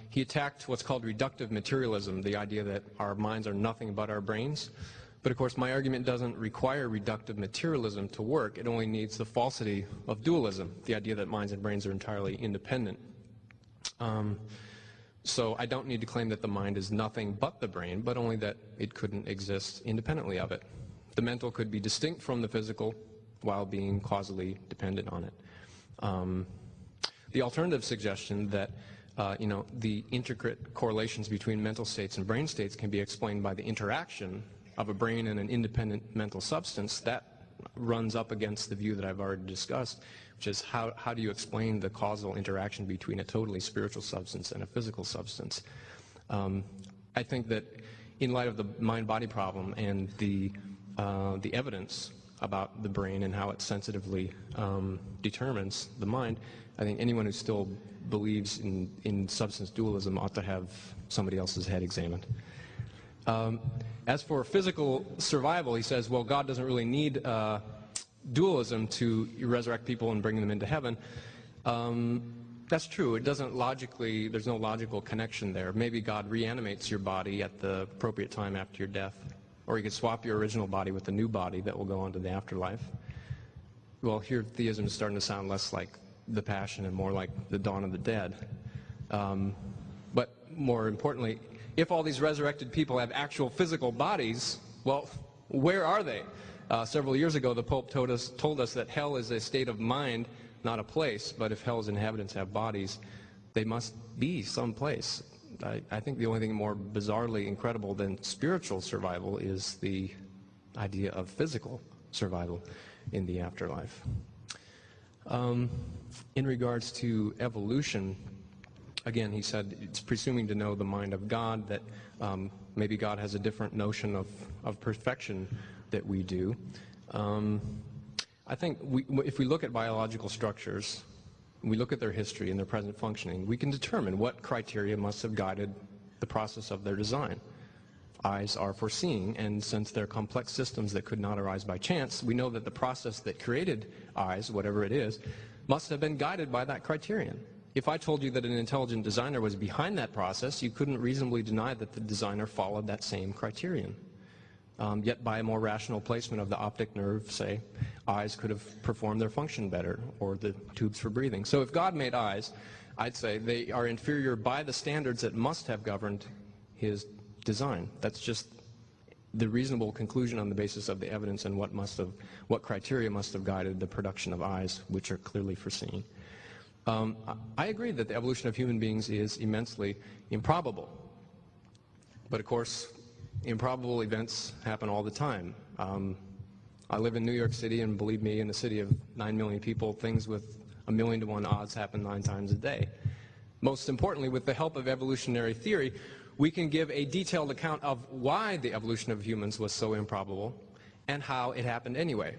Speaker 4: he attacked what's called reductive materialism, the idea that our minds are nothing but our brains. But of course, my argument doesn't require reductive materialism to work. It only needs the falsity of dualism, the idea that minds and brains are entirely independent. So I don't need to claim that the mind is nothing but the brain, but only that it couldn't exist independently of it. The mental could be distinct from the physical while being causally dependent on it. The alternative suggestion that the intricate correlations between mental states and brain states can be explained by the interaction of a brain and an independent mental substance, that runs up against the view that I've already discussed, which is how do you explain the causal interaction between a totally spiritual substance and a physical substance? I think that in light of the mind-body problem and the evidence about the brain and how it sensitively determines the mind, I think anyone who still believes in substance dualism ought to have somebody else's head examined. As for physical survival, he says, well, God doesn't really need dualism to resurrect people and bring them into heaven. That's true. It doesn't logically, there's no logical connection there. Maybe God reanimates your body at the appropriate time after your death. Or you could swap your original body with a new body that will go on to the afterlife. Well, here theism is starting to sound less like the Passion and more like the dawn of the dead. But more importantly, if all these resurrected people have actual physical bodies, well, where are they? Several years ago, the Pope told us that hell is a state of mind, not a place. But if hell's inhabitants have bodies, they must be someplace. I think the only thing more bizarrely incredible than spiritual survival is the idea of physical survival in the afterlife. In regards to evolution, again, he said it's presuming to know the mind of God, that maybe God has a different notion of perfection that we do. I think if we look at biological structures, we look at their history and their present functioning, we can determine what criteria must have guided the process of their design. Eyes are for seeing, and since they're complex systems that could not arise by chance, we know that the process that created eyes, whatever it is, must have been guided by that criterion. If I told you that an intelligent designer was behind that process, you couldn't reasonably deny that the designer followed that same criterion. Yet by a more rational placement of the optic nerve, say, eyes could have performed their function better, or the tubes for breathing. So if God made eyes, I'd say they are inferior by the standards that must have governed his design. That's just the reasonable conclusion on the basis of the evidence and what criteria must have guided the production of eyes, which are clearly for seeing. I agree that the evolution of human beings is immensely improbable. But of course, improbable events happen all the time. I live in New York City, and believe me, in a city of 9 million people, things with 1,000,000 to 1 odds happen 9 times a day. Most importantly, with the help of evolutionary theory, we can give a detailed account of why the evolution of humans was so improbable and how it happened anyway.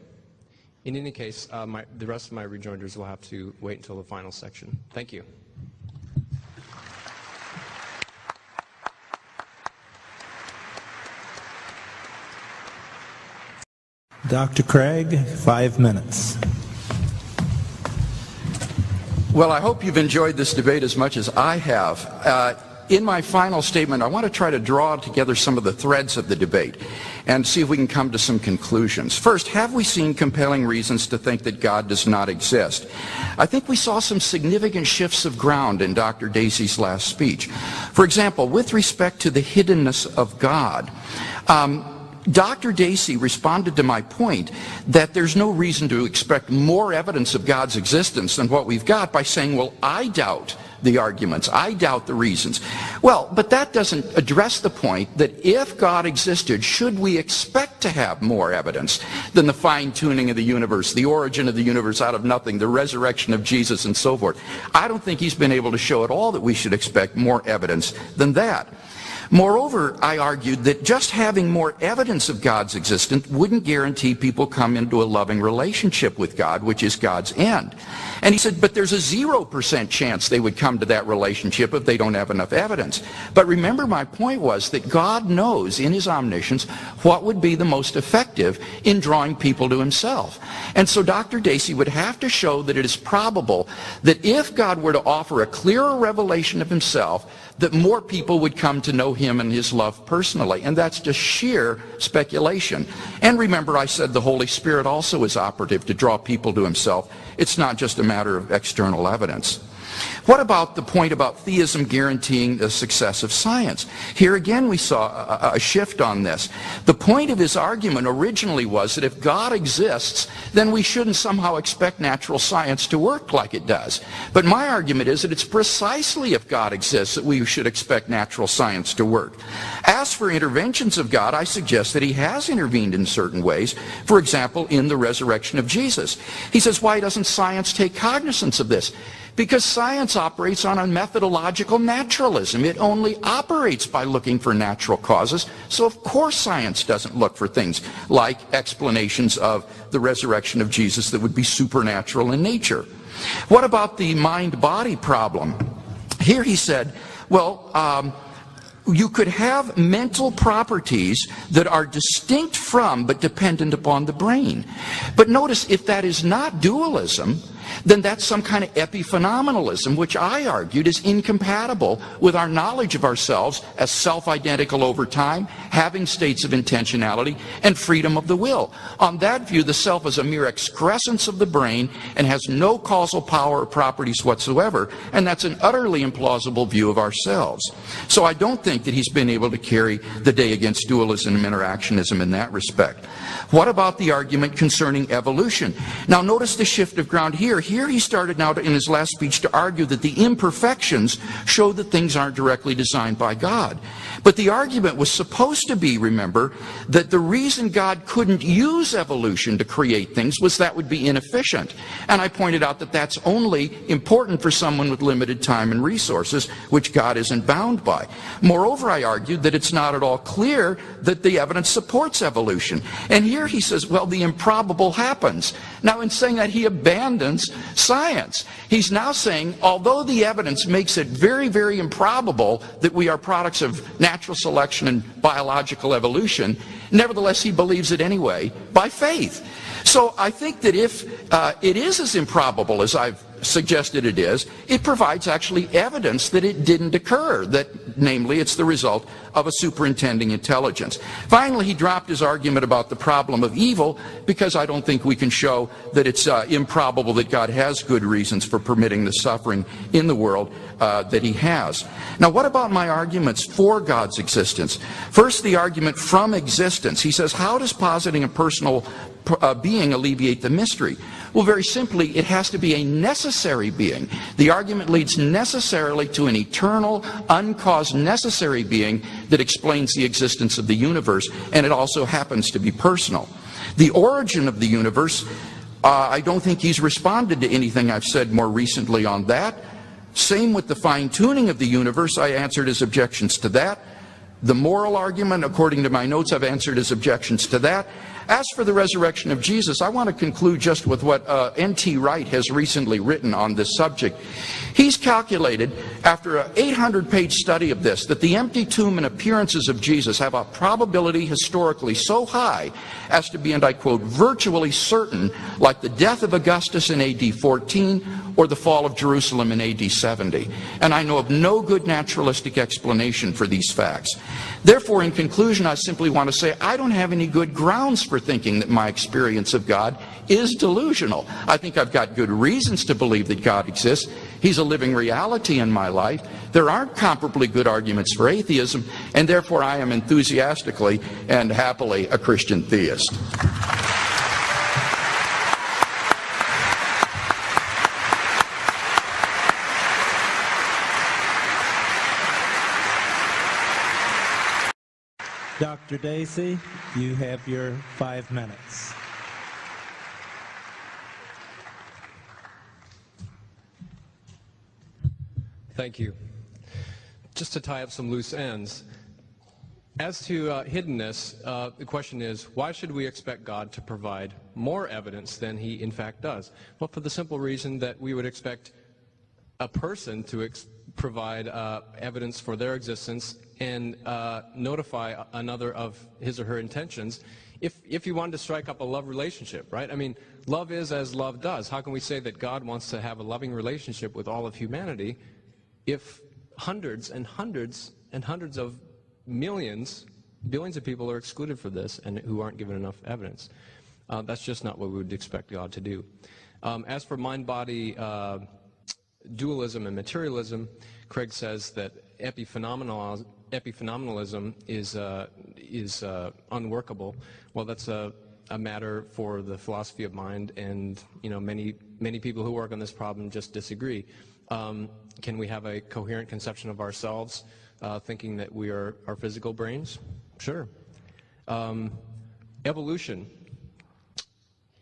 Speaker 4: In any case, the rest of my rejoinders will have to wait until the final section. Thank you.
Speaker 1: Dr. Craig, 5 minutes.
Speaker 3: Well, I hope you've enjoyed this debate as much as I have. In my final statement, I want to try to draw together some of the threads of the debate and see if we can come to some conclusions. First, have we seen compelling reasons to think that God does not exist? I think we saw some significant shifts of ground in Dr. Dacey's last speech. For example, with respect to the hiddenness of God, Dr. Dacey responded to my point that there's no reason to expect more evidence of God's existence than what we've got by saying, well, I doubt the arguments, I doubt the reasons. Well, but that doesn't address the point that if God existed, should we expect to have more evidence than the fine-tuning of the universe, the origin of the universe out of nothing, the resurrection of Jesus, and so forth? I don't think he's been able to show at all that we should expect more evidence than that. Moreover, I argued that just having more evidence of God's existence wouldn't guarantee people come into a loving relationship with God, which is God's end. And he said, but there's a 0% chance they would come to that relationship if they don't have enough evidence. But remember, my point was that God knows in his omniscience what would be the most effective in drawing people to himself. And so Dr. Dacey would have to show that it is probable that if God were to offer a clearer revelation of himself, that more people would come to know him and his love personally. And that's just sheer speculation. And remember, I said the Holy Spirit also is operative to draw people to himself. It's not just a matter of external evidence. What about the point about theism guaranteeing the success of science? Here again we saw a shift on this. The point of his argument originally was that if God exists, then we shouldn't somehow expect natural science to work like it does. But my argument is that it's precisely if God exists that we should expect natural science to work. As for interventions of God, I suggest that he has intervened in certain ways. For example, in the resurrection of Jesus. He says, why doesn't science take cognizance of this? Because science operates on a methodological naturalism. It only operates by looking for natural causes. So of course science doesn't look for things like explanations of the resurrection of Jesus that would be supernatural in nature. What about the mind-body problem? Here he said, well, you could have mental properties that are distinct from but dependent upon the brain. But notice, if that is not dualism, then that's some kind of epiphenomenalism, which I argued is incompatible with our knowledge of ourselves as self-identical over time, having states of intentionality, and freedom of the will. On that view, the self is a mere excrescence of the brain and has no causal power or properties whatsoever, and that's an utterly implausible view of ourselves. So I don't think that he's been able to carry the day against dualism and interactionism in that respect. What about the argument concerning evolution? Now notice the shift of ground here. Here he started now in his last speech to argue that the imperfections show that things aren't directly designed by God. But the argument was supposed to be, remember, that the reason God couldn't use evolution to create things was that would be inefficient. And I pointed out that that's only important for someone with limited time and resources, which God isn't bound by. Moreover, I argued that it's not at all clear that the evidence supports evolution. And here he says, well, the improbable happens. Now, in saying that, he abandons science. He's now saying, although the evidence makes it very, very improbable that we are products of natural selection and biological evolution, nevertheless he believes it anyway by faith. So I think that if it is as improbable as I've suggested it is, it provides actually evidence that it didn't occur, that namely it's the result of a superintending intelligence. Finally, he dropped his argument about the problem of evil because I don't think we can show that it's improbable that God has good reasons for permitting the suffering in the world that he has. Now, what about my arguments for God's existence? First, the argument from existence. He says, how does positing a personal being alleviate the mystery? Well, very simply, it has to be a necessary being. The argument leads necessarily to an eternal, uncaused, necessary being that explains the existence of the universe, and it also happens to be personal. The origin of the universe, I don't think he's responded to anything I've said more recently on that. Same with the fine-tuning of the universe. I answered his objections to that. The moral argument, according to my notes, I've answered his objections to that. As for the resurrection of Jesus, I want to conclude just with what N.T. Wright has recently written on this subject. He's calculated, after an 800-page study of this, that the empty tomb and appearances of Jesus have a probability historically so high as to be, and I quote, virtually certain, like the death of Augustus in A.D. 14 or the fall of Jerusalem in A.D. 70. And I know of no good naturalistic explanation for these facts. Therefore, in conclusion, I simply want to say I don't have any good grounds for thinking that my experience of God is delusional. I think I've got good reasons to believe that God exists. He's a living reality in my life. There aren't comparably good arguments for atheism, and therefore I am enthusiastically and happily a Christian theist.
Speaker 1: Dr. Dacey, you have your 5 minutes.
Speaker 4: Thank you. Just to tie up some loose ends, as to hiddenness, the question is, why should we expect God to provide more evidence than he in fact does? Well, for the simple reason that we would expect a person to provide evidence for their existence and notify another of his or her intentions if you wanted to strike up a love relationship, right? I mean, love is as love does. How can we say that God wants to have a loving relationship with all of humanity if hundreds and hundreds and hundreds of billions of people are excluded for this and who aren't given enough evidence? That's just not what we would expect God to do. As for mind-body dualism and materialism, Craig says that epiphenomenalism is unworkable. Well, that's a matter for the philosophy of mind, and many people who work on this problem just disagree. Can we have a coherent conception of ourselves, thinking that we are our physical brains? Sure. Evolution.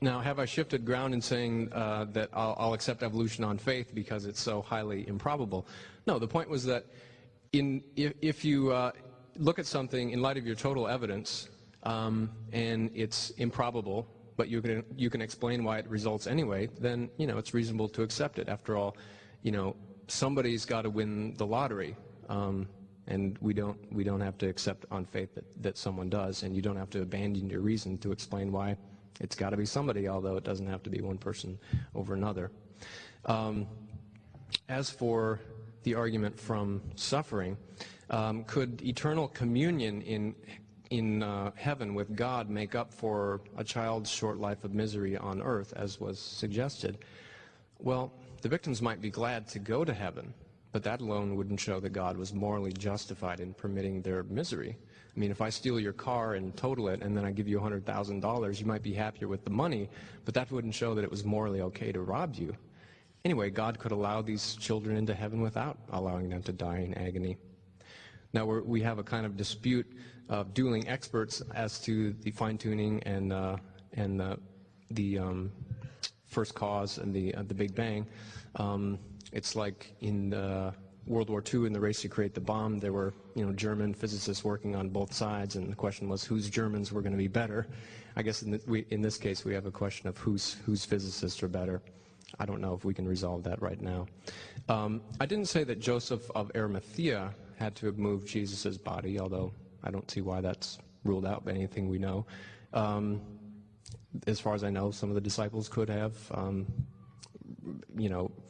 Speaker 4: Now, have I shifted ground in saying that I'll accept evolution on faith because it's so highly improbable? No, the point was that if you look at something in light of your total evidence and it's improbable, but you can explain why it results anyway, then it's reasonable to accept it. After all, somebody's got to win the lottery, and we don't have to accept on faith that someone does, and you don't have to abandon your reason to explain why it's got to be somebody, although it doesn't have to be one person over another. As for the argument from suffering, could eternal communion in heaven with God make up for a child's short life of misery on earth, as was suggested? Well, the victims might be glad to go to heaven, but that alone wouldn't show that God was morally justified in permitting their misery. I mean, if I steal your car and total it, and then I give you $100,000, you might be happier with the money, but that wouldn't show that it was morally okay to rob you. Anyway, God could allow these children into heaven without allowing them to die in agony. Now, we have a kind of dispute of dueling experts as to the fine-tuning and the first cause and the Big Bang. It's like in World War II, in the race to create the bomb, there were German physicists working on both sides, and the question was whose Germans were going to be better. I guess in this case we have a question of whose physicists are better. I don't know if we can resolve that right now. I didn't say that Joseph of Arimathea had to have moved Jesus' body, although I don't see why that's ruled out by anything we know. As far as I know, some of the disciples could have,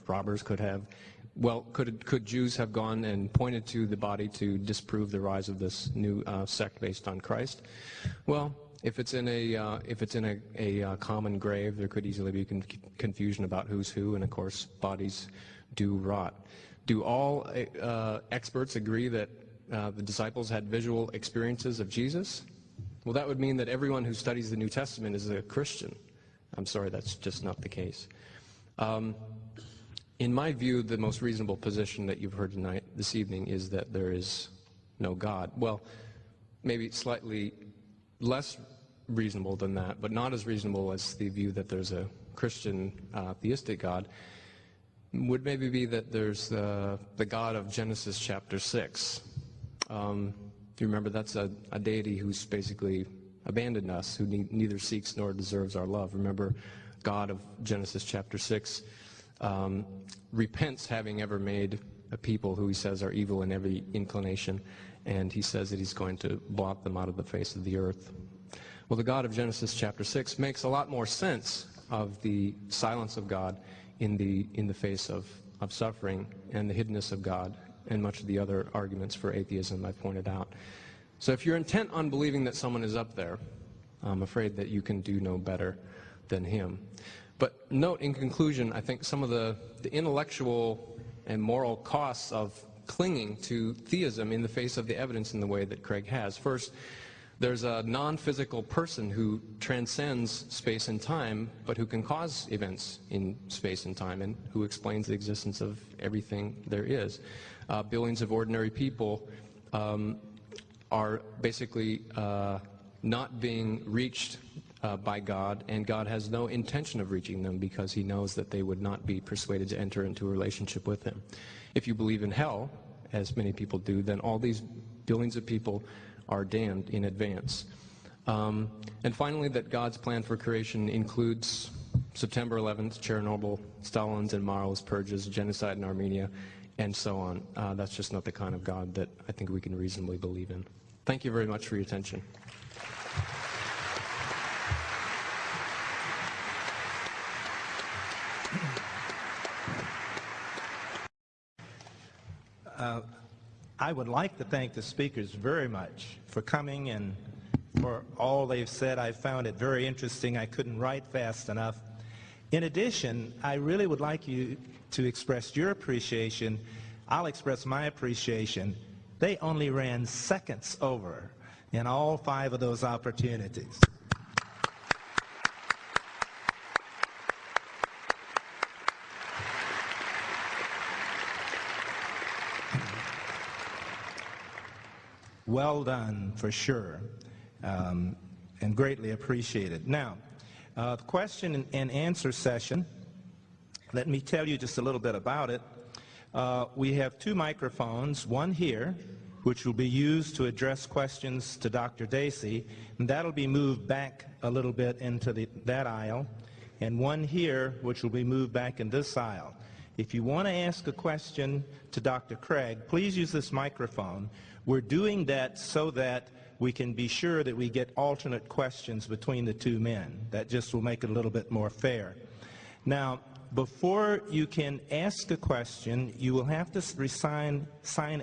Speaker 4: robbers could have. Well, could Jews have gone and pointed to the body to disprove the rise of this new sect based on Christ? Well, if it's in a common grave, there could easily be confusion about who's who, and of course, bodies do rot. Do all experts agree that the disciples had visual experiences of Jesus? Well, that would mean that everyone who studies the New Testament is a Christian. I'm sorry, that's just not the case. In my view, the most reasonable position that you've heard this evening is that there is no God. Well, maybe slightly less reasonable than that, but not as reasonable as the view that there's a Christian theistic God, would maybe be that there's the God of Genesis chapter 6. You remember that's a deity who's basically abandoned us, who neither seeks nor deserves our love. Remember, God of Genesis chapter 6 repents having ever made a people who he says are evil in every inclination, and he says that he's going to blot them out of the face of the earth. Well, the God of Genesis chapter 6 makes a lot more sense of the silence of God in the face of suffering and the hiddenness of God and much of the other arguments for atheism I pointed out. So if you're intent on believing that someone is up there, I'm afraid that you can do no better than him. But note, in conclusion, I think some of the intellectual and moral costs of clinging to theism in the face of the evidence in the way that Craig has. First, there's a non-physical person who transcends space and time, but who can cause events in space and time, and who explains the existence of everything there is. Billions of ordinary people are basically not being reached by God, and God has no intention of reaching them because he knows that they would not be persuaded to enter into a relationship with him. If you believe in hell, as many people do, then all these billions of people are damned in advance. And finally, that God's plan for creation includes September 11th, Chernobyl, Stalin's and Mao's purges, genocide in Armenia, and so on. That's just not the kind of God that I think we can reasonably believe in. Thank you very much for your attention.
Speaker 1: I would like to thank the speakers very much for coming and for all they've said. I found it very interesting. I couldn't write fast enough. In addition, I really would like you to express your appreciation. I'll express my appreciation. They only ran seconds over in all 5 of those opportunities. Well done, for sure, and greatly appreciated. Now, the question and answer session, let me tell you just a little bit about it. We have 2 microphones, one here, which will be used to address questions to Dr. Dacey, and that'll be moved back a little bit into that aisle, and one here, which will be moved back in this aisle. If you want to ask a question to Dr. Craig, please use this microphone. We're doing that so that we can be sure that we get alternate questions between the 2 men. That just will make it a little bit more fair. Now, before you can ask a question, you will have to sign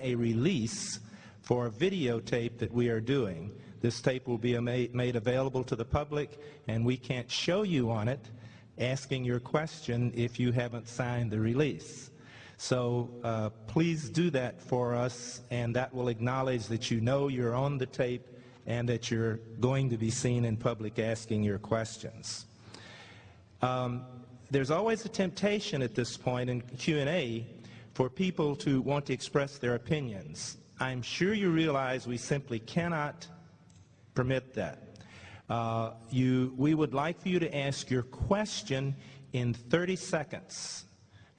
Speaker 1: a release for a videotape that we are doing. This tape will be made available to the public, and we can't show you on it asking your question if you haven't signed the release. So please do that for us, and that will acknowledge that you know you're on the tape and that you're going to be seen in public asking your questions. There's always a temptation at this point in Q&A for people to want to express their opinions. I'm sure you realize we simply cannot permit that. We would like for you to ask your question in 30 seconds,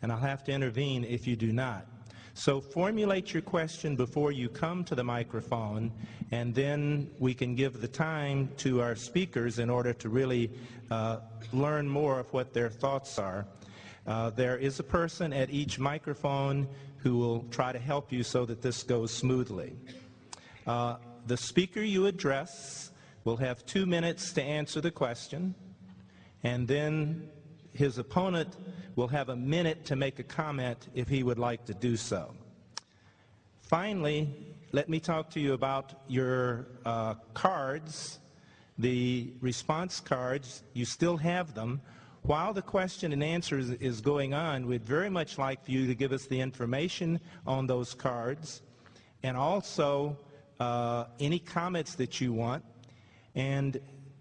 Speaker 1: and I'll have to intervene if you do not. So formulate your question before you come to the microphone, and then we can give the time to our speakers in order to really learn more of what their thoughts are. There is a person at each microphone who will try to help you so that this goes smoothly. The speaker you address will have 2 minutes to answer the question, and then his opponent will have a minute to make a comment if he would like to do so. Finally, let me talk to you about your cards, the response cards. You still have them. While the question and answer is going on, we'd very much like for you to give us the information on those cards, and also any comments that you want. And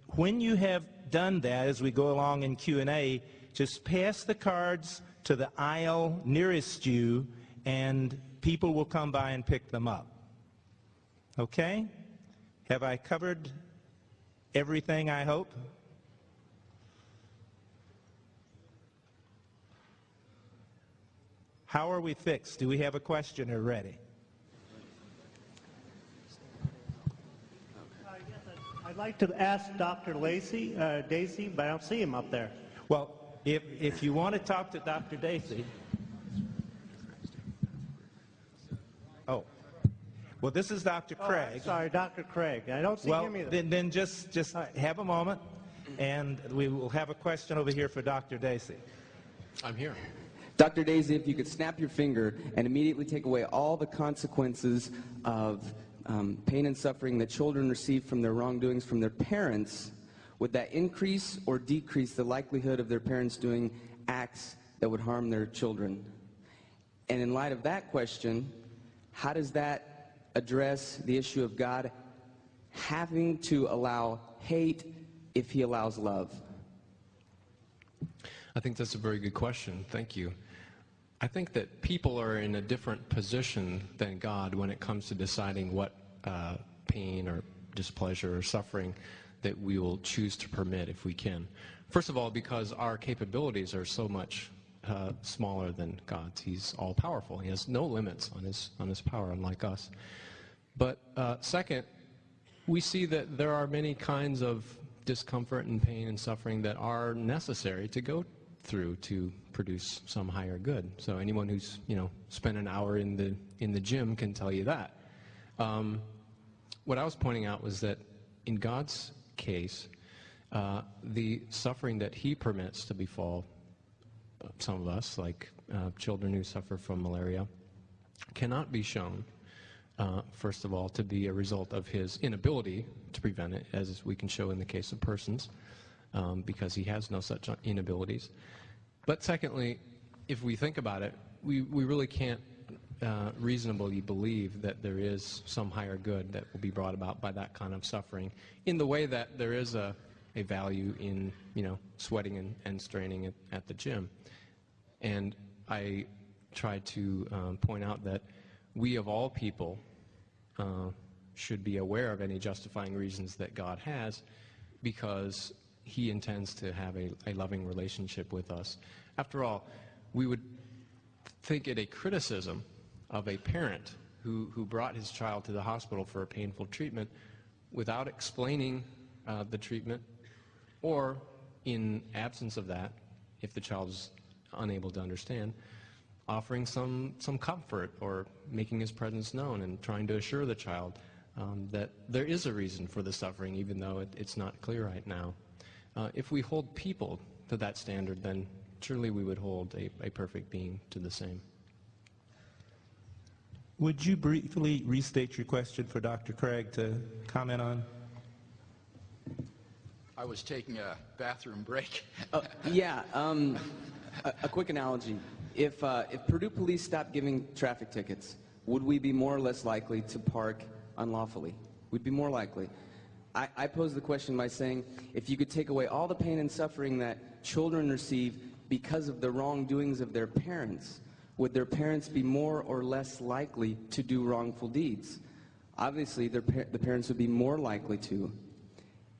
Speaker 1: when you have done that, as we go along in Q&A, just pass the cards to the aisle nearest you, and people will come by and pick them up. Okay? Have I covered everything, I hope? How are we fixed? Do we have a questioner ready?
Speaker 5: Yes, I'd I'd like to ask Dr. Dacey, but I don't see him up there.
Speaker 1: Well, if you want to talk to Dr. Dacey. Oh. Well, this is Dr. Craig.
Speaker 5: I'm sorry, Dr. Craig. I don't see him either.
Speaker 1: Then just have a moment, and we will have a question over here for Dr. Dacey.
Speaker 4: I'm here.
Speaker 6: Dr. Dacey, if you could snap your finger and immediately take away all the consequences of pain and suffering that children receive from their wrongdoings from their parents, would that increase or decrease the likelihood of their parents doing acts that would harm their children? And in light of that question, how does that address the issue of God having to allow hate if he allows love?
Speaker 4: I think that's a very good question. Thank you. I think that people are in a different position than God when it comes to deciding what pain or displeasure or suffering that we will choose to permit if we can. First of all, because our capabilities are so much smaller than God's. He's all-powerful. He has no limits on his power, unlike us. But second, we see that there are many kinds of discomfort and pain and suffering that are necessary to go through to produce some higher good. So anyone who's spent an hour in the gym can tell you that. What I was pointing out was that in God's case, the suffering that he permits to befall some of us, like children who suffer from malaria, cannot be shown, first of all, to be a result of his inability to prevent it, as we can show in the case of persons, because he has no such inabilities. But secondly, if we think about it, we really can't reasonably believe that there is some higher good that will be brought about by that kind of suffering, in the way that there is a value in sweating and straining at the gym. And I tried to point out that we of all people should be aware of any justifying reasons that God has, because he intends to have a loving relationship with us. After all, we would think it a criticism of a parent who brought his child to the hospital for a painful treatment without explaining the treatment, or in absence of that, if the child is unable to understand, offering some comfort or making his presence known and trying to assure the child that there is a reason for the suffering, even though it's not clear right now. If we hold people to that standard, then surely we would hold a perfect being to the same.
Speaker 1: Would you briefly restate your question for Dr. Craig to comment on?
Speaker 3: I was taking a bathroom break.
Speaker 6: A quick analogy. If Purdue police stopped giving traffic tickets, would we be more or less likely to park unlawfully? We'd be more likely. I pose the question by saying, if you could take away all the pain and suffering that children receive because of the wrongdoings of their parents, would their parents be more or less likely to do wrongful deeds? Obviously, the parents would be more likely to.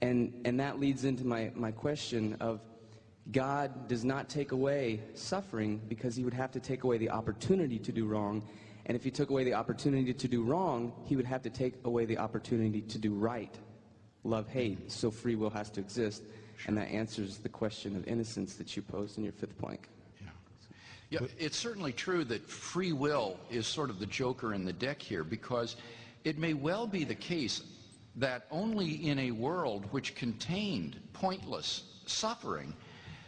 Speaker 6: And that leads into my question of, God does not take away suffering because he would have to take away the opportunity to do wrong. And if he took away the opportunity to do wrong, he would have to take away the opportunity to do right. Love, hate. So free will has to exist. Sure. And that answers the question of innocence that you posed in your fifth plank.
Speaker 3: Yeah, it's certainly true that free will is sort of the joker in the deck here, because it may well be the case that only in a world which contained pointless suffering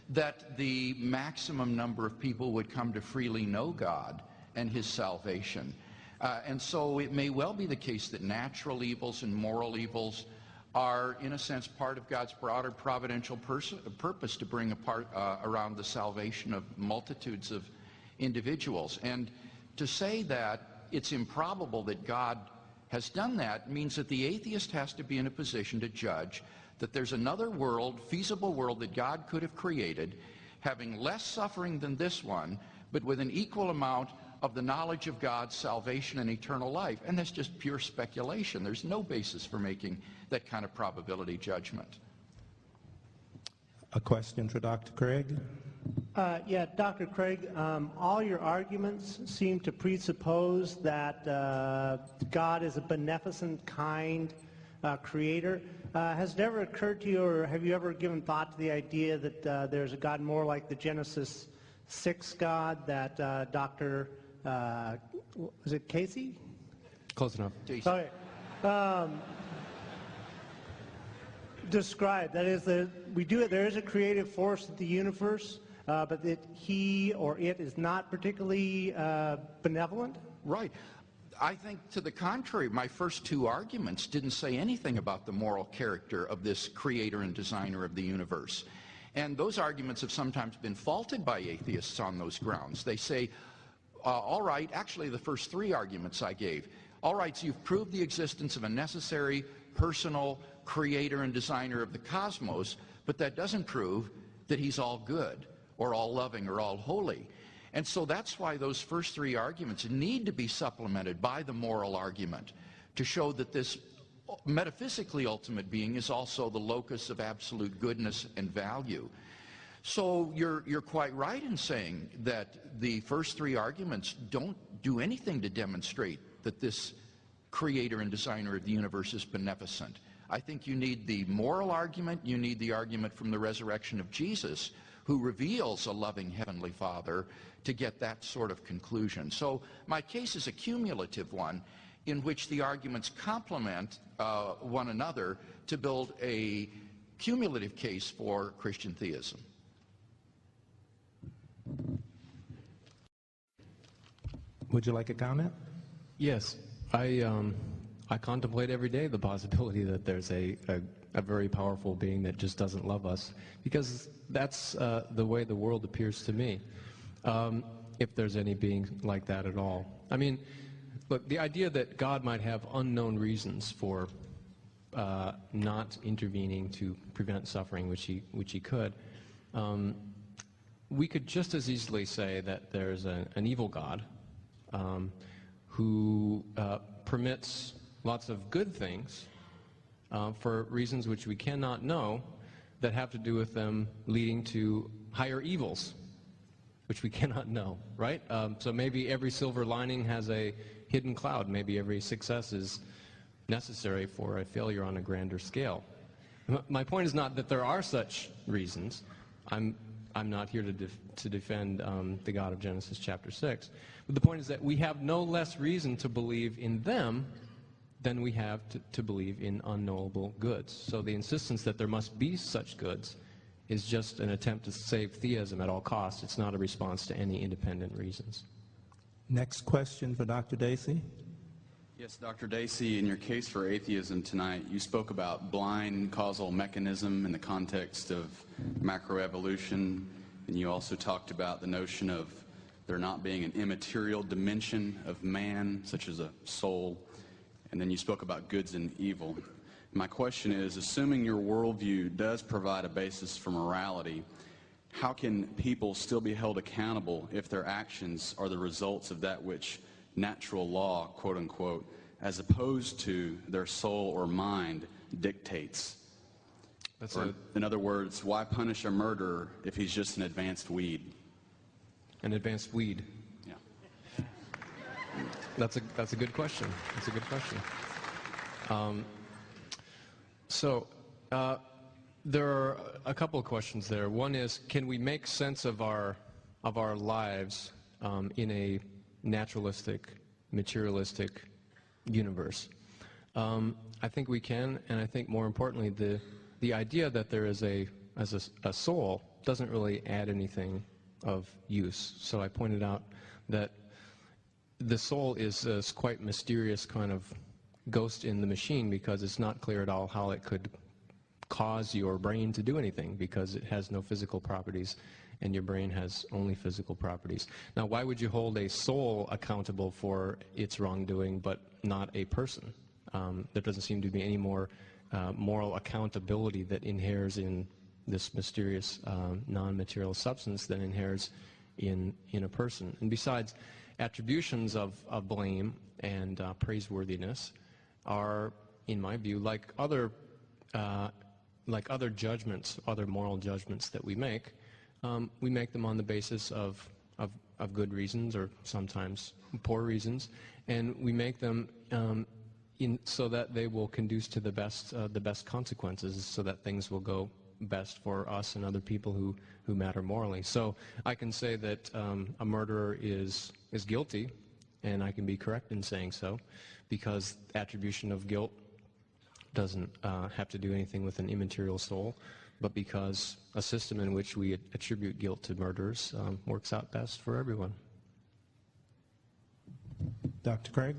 Speaker 3: that the maximum number of people would come to freely know God and his salvation. And so it may well be the case that natural evils and moral evils are, in a sense, part of God's broader providential purpose to bring around the salvation of multitudes of individuals. And to say that it's improbable that God has done that means that the atheist has to be in a position to judge that there's another world, feasible world, that God could have created, having less suffering than this one, but with an equal amount of the knowledge of God's salvation and eternal life. And that's just pure speculation. There's no basis for making that kind of probability judgment.
Speaker 1: A question for Dr. Craig?
Speaker 5: Yeah, Dr. Craig, all your arguments seem to presuppose that God is a beneficent, kind creator. Has it ever occurred to you, or have you ever given thought to the idea that there's a God more like the Genesis 6 God that Dr. Was it Casey?
Speaker 4: Close enough.
Speaker 5: Okay. Described. That is, there is a creative force in the universe, but that he or it is not particularly benevolent?
Speaker 3: Right. I think to the contrary, my first two arguments didn't say anything about the moral character of this creator and designer of the universe. And those arguments have sometimes been faulted by atheists on those grounds. They say, all right, actually the first three arguments I gave, all right, so you've proved the existence of a necessary, personal creator and designer of the cosmos, but that doesn't prove that he's all good or all loving or all holy. And so that's why those first three arguments need to be supplemented by the moral argument to show that this metaphysically ultimate being is also the locus of absolute goodness and value. So you're quite right in saying that the first three arguments don't do anything to demonstrate that this creator and designer of the universe is beneficent. I think you need the moral argument, you need the argument from the resurrection of Jesus, who reveals a loving Heavenly Father, to get that sort of conclusion. So my case is a cumulative one in which the arguments complement one another to build a cumulative case for Christian theism.
Speaker 1: Would you like a comment?
Speaker 4: Yes. I contemplate every day the possibility that there's a very powerful being that just doesn't love us, because that's the way the world appears to me, if there's any being like that at all. I mean, look, the idea that God might have unknown reasons for not intervening to prevent suffering, which he could, we could just as easily say that there's an evil God who permits lots of good things for reasons which we cannot know, that have to do with them leading to higher evils, which we cannot know, right? So maybe every silver lining has a hidden cloud. Maybe every success is necessary for a failure on a grander scale. My point is not that there are such reasons. I'm not here to defend the God of Genesis chapter 6. But the point is that we have no less reason to believe in them than we have to believe in unknowable goods. So the insistence that there must be such goods is just an attempt to save theism at all costs. It's not a response to any independent reasons.
Speaker 1: Next question for Dr. Dacey.
Speaker 7: Yes, Dr. Dacey, in your case for atheism tonight, you spoke about blind causal mechanism in the context of macroevolution, and you also talked about the notion of there not being an immaterial dimension of man, such as a soul, and then you spoke about goods and evil. My question is, assuming your worldview does provide a basis for morality, how can people still be held accountable if their actions are the results of that which natural law, quote unquote, as opposed to their soul or mind dictates? In other words, why punish a murderer if he's just an advanced weed?
Speaker 4: An advanced weed?
Speaker 7: Yeah.
Speaker 4: That's a good question. That's a good question. There are a couple of questions there. One is, can we make sense of our lives in a naturalistic, materialistic universe? I think we can, and I think more importantly, the idea that there is a soul doesn't really add anything of use. So I pointed out that the soul is this quite mysterious kind of ghost in the machine, because it's not clear at all how it could cause your brain to do anything, because it has no physical properties and your brain has only physical properties. Now, why would you hold a soul accountable for its wrongdoing but not a person? There doesn't seem to be any more moral accountability that inheres in this mysterious non-material substance than inheres in a person. And besides, attributions of blame and praiseworthiness are, in my view, like other judgments, other moral judgments that we make them on the basis of good reasons or sometimes poor reasons, and we make them so that they will conduce to the best consequences, so that things will go best for us and other people who matter morally. So I can say that a murderer is guilty, and I can be correct in saying so, because attribution of guilt doesn't have to do anything with an immaterial soul, but because a system in which we attribute guilt to murderers works out best for everyone.
Speaker 1: Dr. Craig?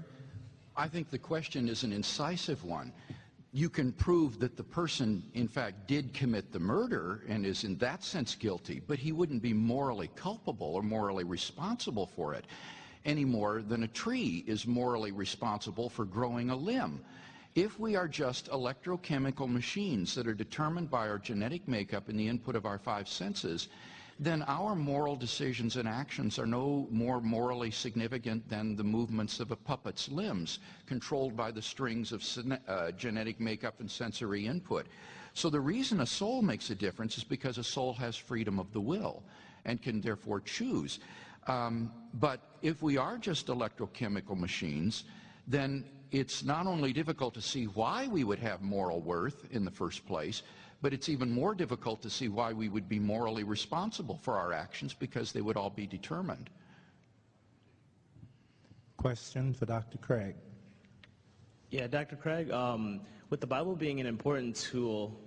Speaker 3: I think the question is an incisive one. You can prove that the person, in fact, did commit the murder and is in that sense guilty, but he wouldn't be morally culpable or morally responsible for it any more than a tree is morally responsible for growing a limb. If we are just electrochemical machines that are determined by our genetic makeup and the input of our five senses, then our moral decisions and actions are no more morally significant than the movements of a puppet's limbs, controlled by the strings of genetic makeup and sensory input. So the reason a soul makes a difference is because a soul has freedom of the will and can therefore choose. But if we are just electrochemical machines, then it's not only difficult to see why we would have moral worth in the first place, but it's even more difficult to see why we would be morally responsible for our actions, because they would all be determined.
Speaker 1: Question for Dr. Craig.
Speaker 8: Yeah, Dr. Craig, with the Bible being an important tool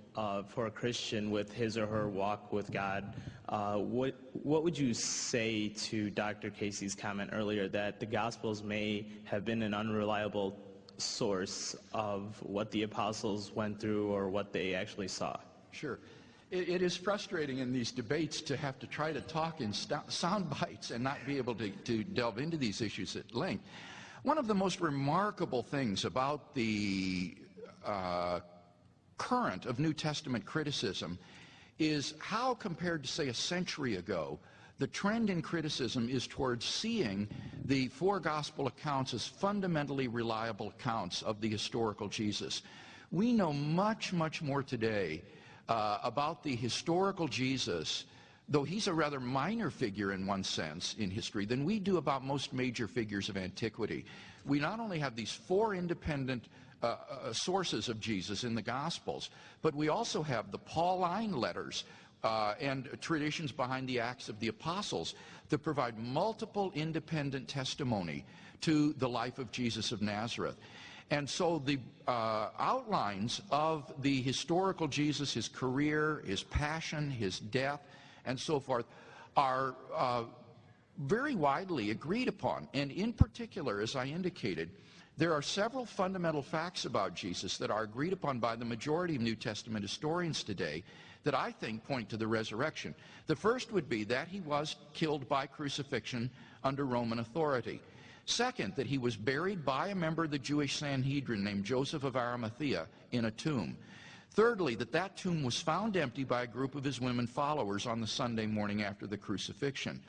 Speaker 8: for a Christian with his or her walk with God, what would you say to Dr. Casey's comment earlier that the Gospels may have been an unreliable source of what the apostles went through or what they actually saw?
Speaker 3: Sure. It is frustrating in these debates to have to try to talk in sound bites and not be able to delve into these issues at length. One of the most remarkable things about the current of New Testament criticism is how, compared to, say, a century ago, the trend in criticism is towards seeing the four gospel accounts as fundamentally reliable accounts of the historical Jesus. We know much, much more today about the historical Jesus, though he's a rather minor figure in one sense in history, than we do about most major figures of antiquity. We not only have these four independent sources of Jesus in the Gospels, but we also have the Pauline letters and traditions behind the Acts of the Apostles that provide multiple independent testimony to the life of Jesus of Nazareth. And so the outlines of the historical Jesus, his career, his passion, his death, and so forth, are very widely agreed upon. And in particular, as I indicated, there are several fundamental facts about Jesus that are agreed upon by the majority of New Testament historians today that I think point to the resurrection. The first would be that he was killed by crucifixion under Roman authority. Second, that he was buried by a member of the Jewish Sanhedrin named Joseph of Arimathea in a tomb. Thirdly, that tomb was found empty by a group of his women followers on the Sunday morning after the crucifixion.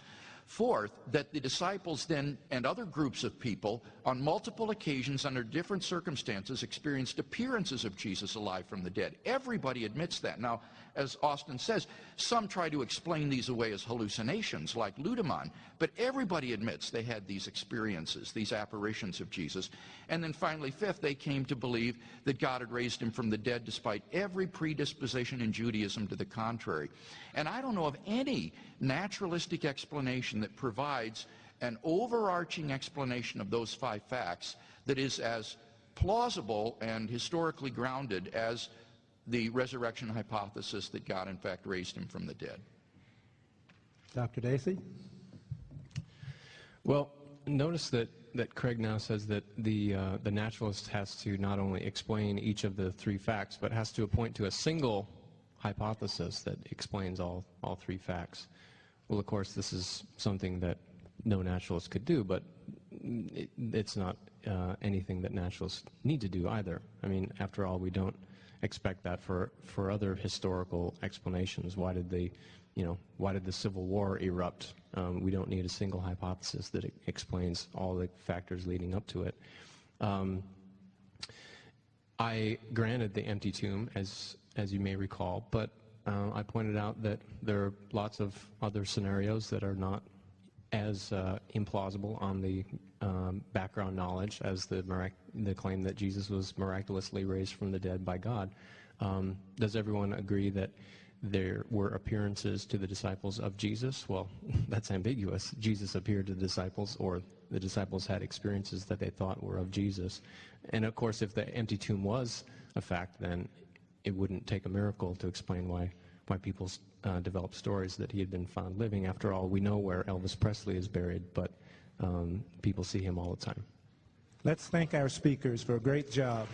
Speaker 3: Fourth, that the disciples then and other groups of people on multiple occasions under different circumstances experienced appearances of Jesus alive from the dead. Everybody admits that. Now, as Austin says, some try to explain these away as hallucinations like Ludemann, but everybody admits they had these experiences, these apparitions of Jesus. And then finally, fifth, they came to believe that God had raised him from the dead despite every predisposition in Judaism to the contrary. And I don't know of any naturalistic explanation that provides an overarching explanation of those five facts that is as plausible and historically grounded as the resurrection hypothesis that God in fact raised him from the dead.
Speaker 1: Dr. Dacey?
Speaker 4: Well, notice that Craig now says that the naturalist has to not only explain each of the three facts, but has to point to a single hypothesis that explains all three facts. Well, of course, this is something that no naturalist could do, but it's not anything that naturalists need to do either. I mean, after all, we don't expect that for other historical explanations. Why did the Civil War erupt? We don't need a single hypothesis that explains all the factors leading up to it. I granted the empty tomb, as you may recall, but I pointed out that there are lots of other scenarios that are not as implausible on the background knowledge as the claim that Jesus was miraculously raised from the dead by God. Does everyone agree that there were appearances to the disciples of Jesus? Well, that's ambiguous. Jesus appeared to the disciples, or the disciples had experiences that they thought were of Jesus. And of course, if the empty tomb was a fact, then it wouldn't take a miracle to explain why people developed stories that he had been found living. After all, we know where Elvis Presley is buried, but people see him all the time.
Speaker 1: Let's thank our speakers for a great job.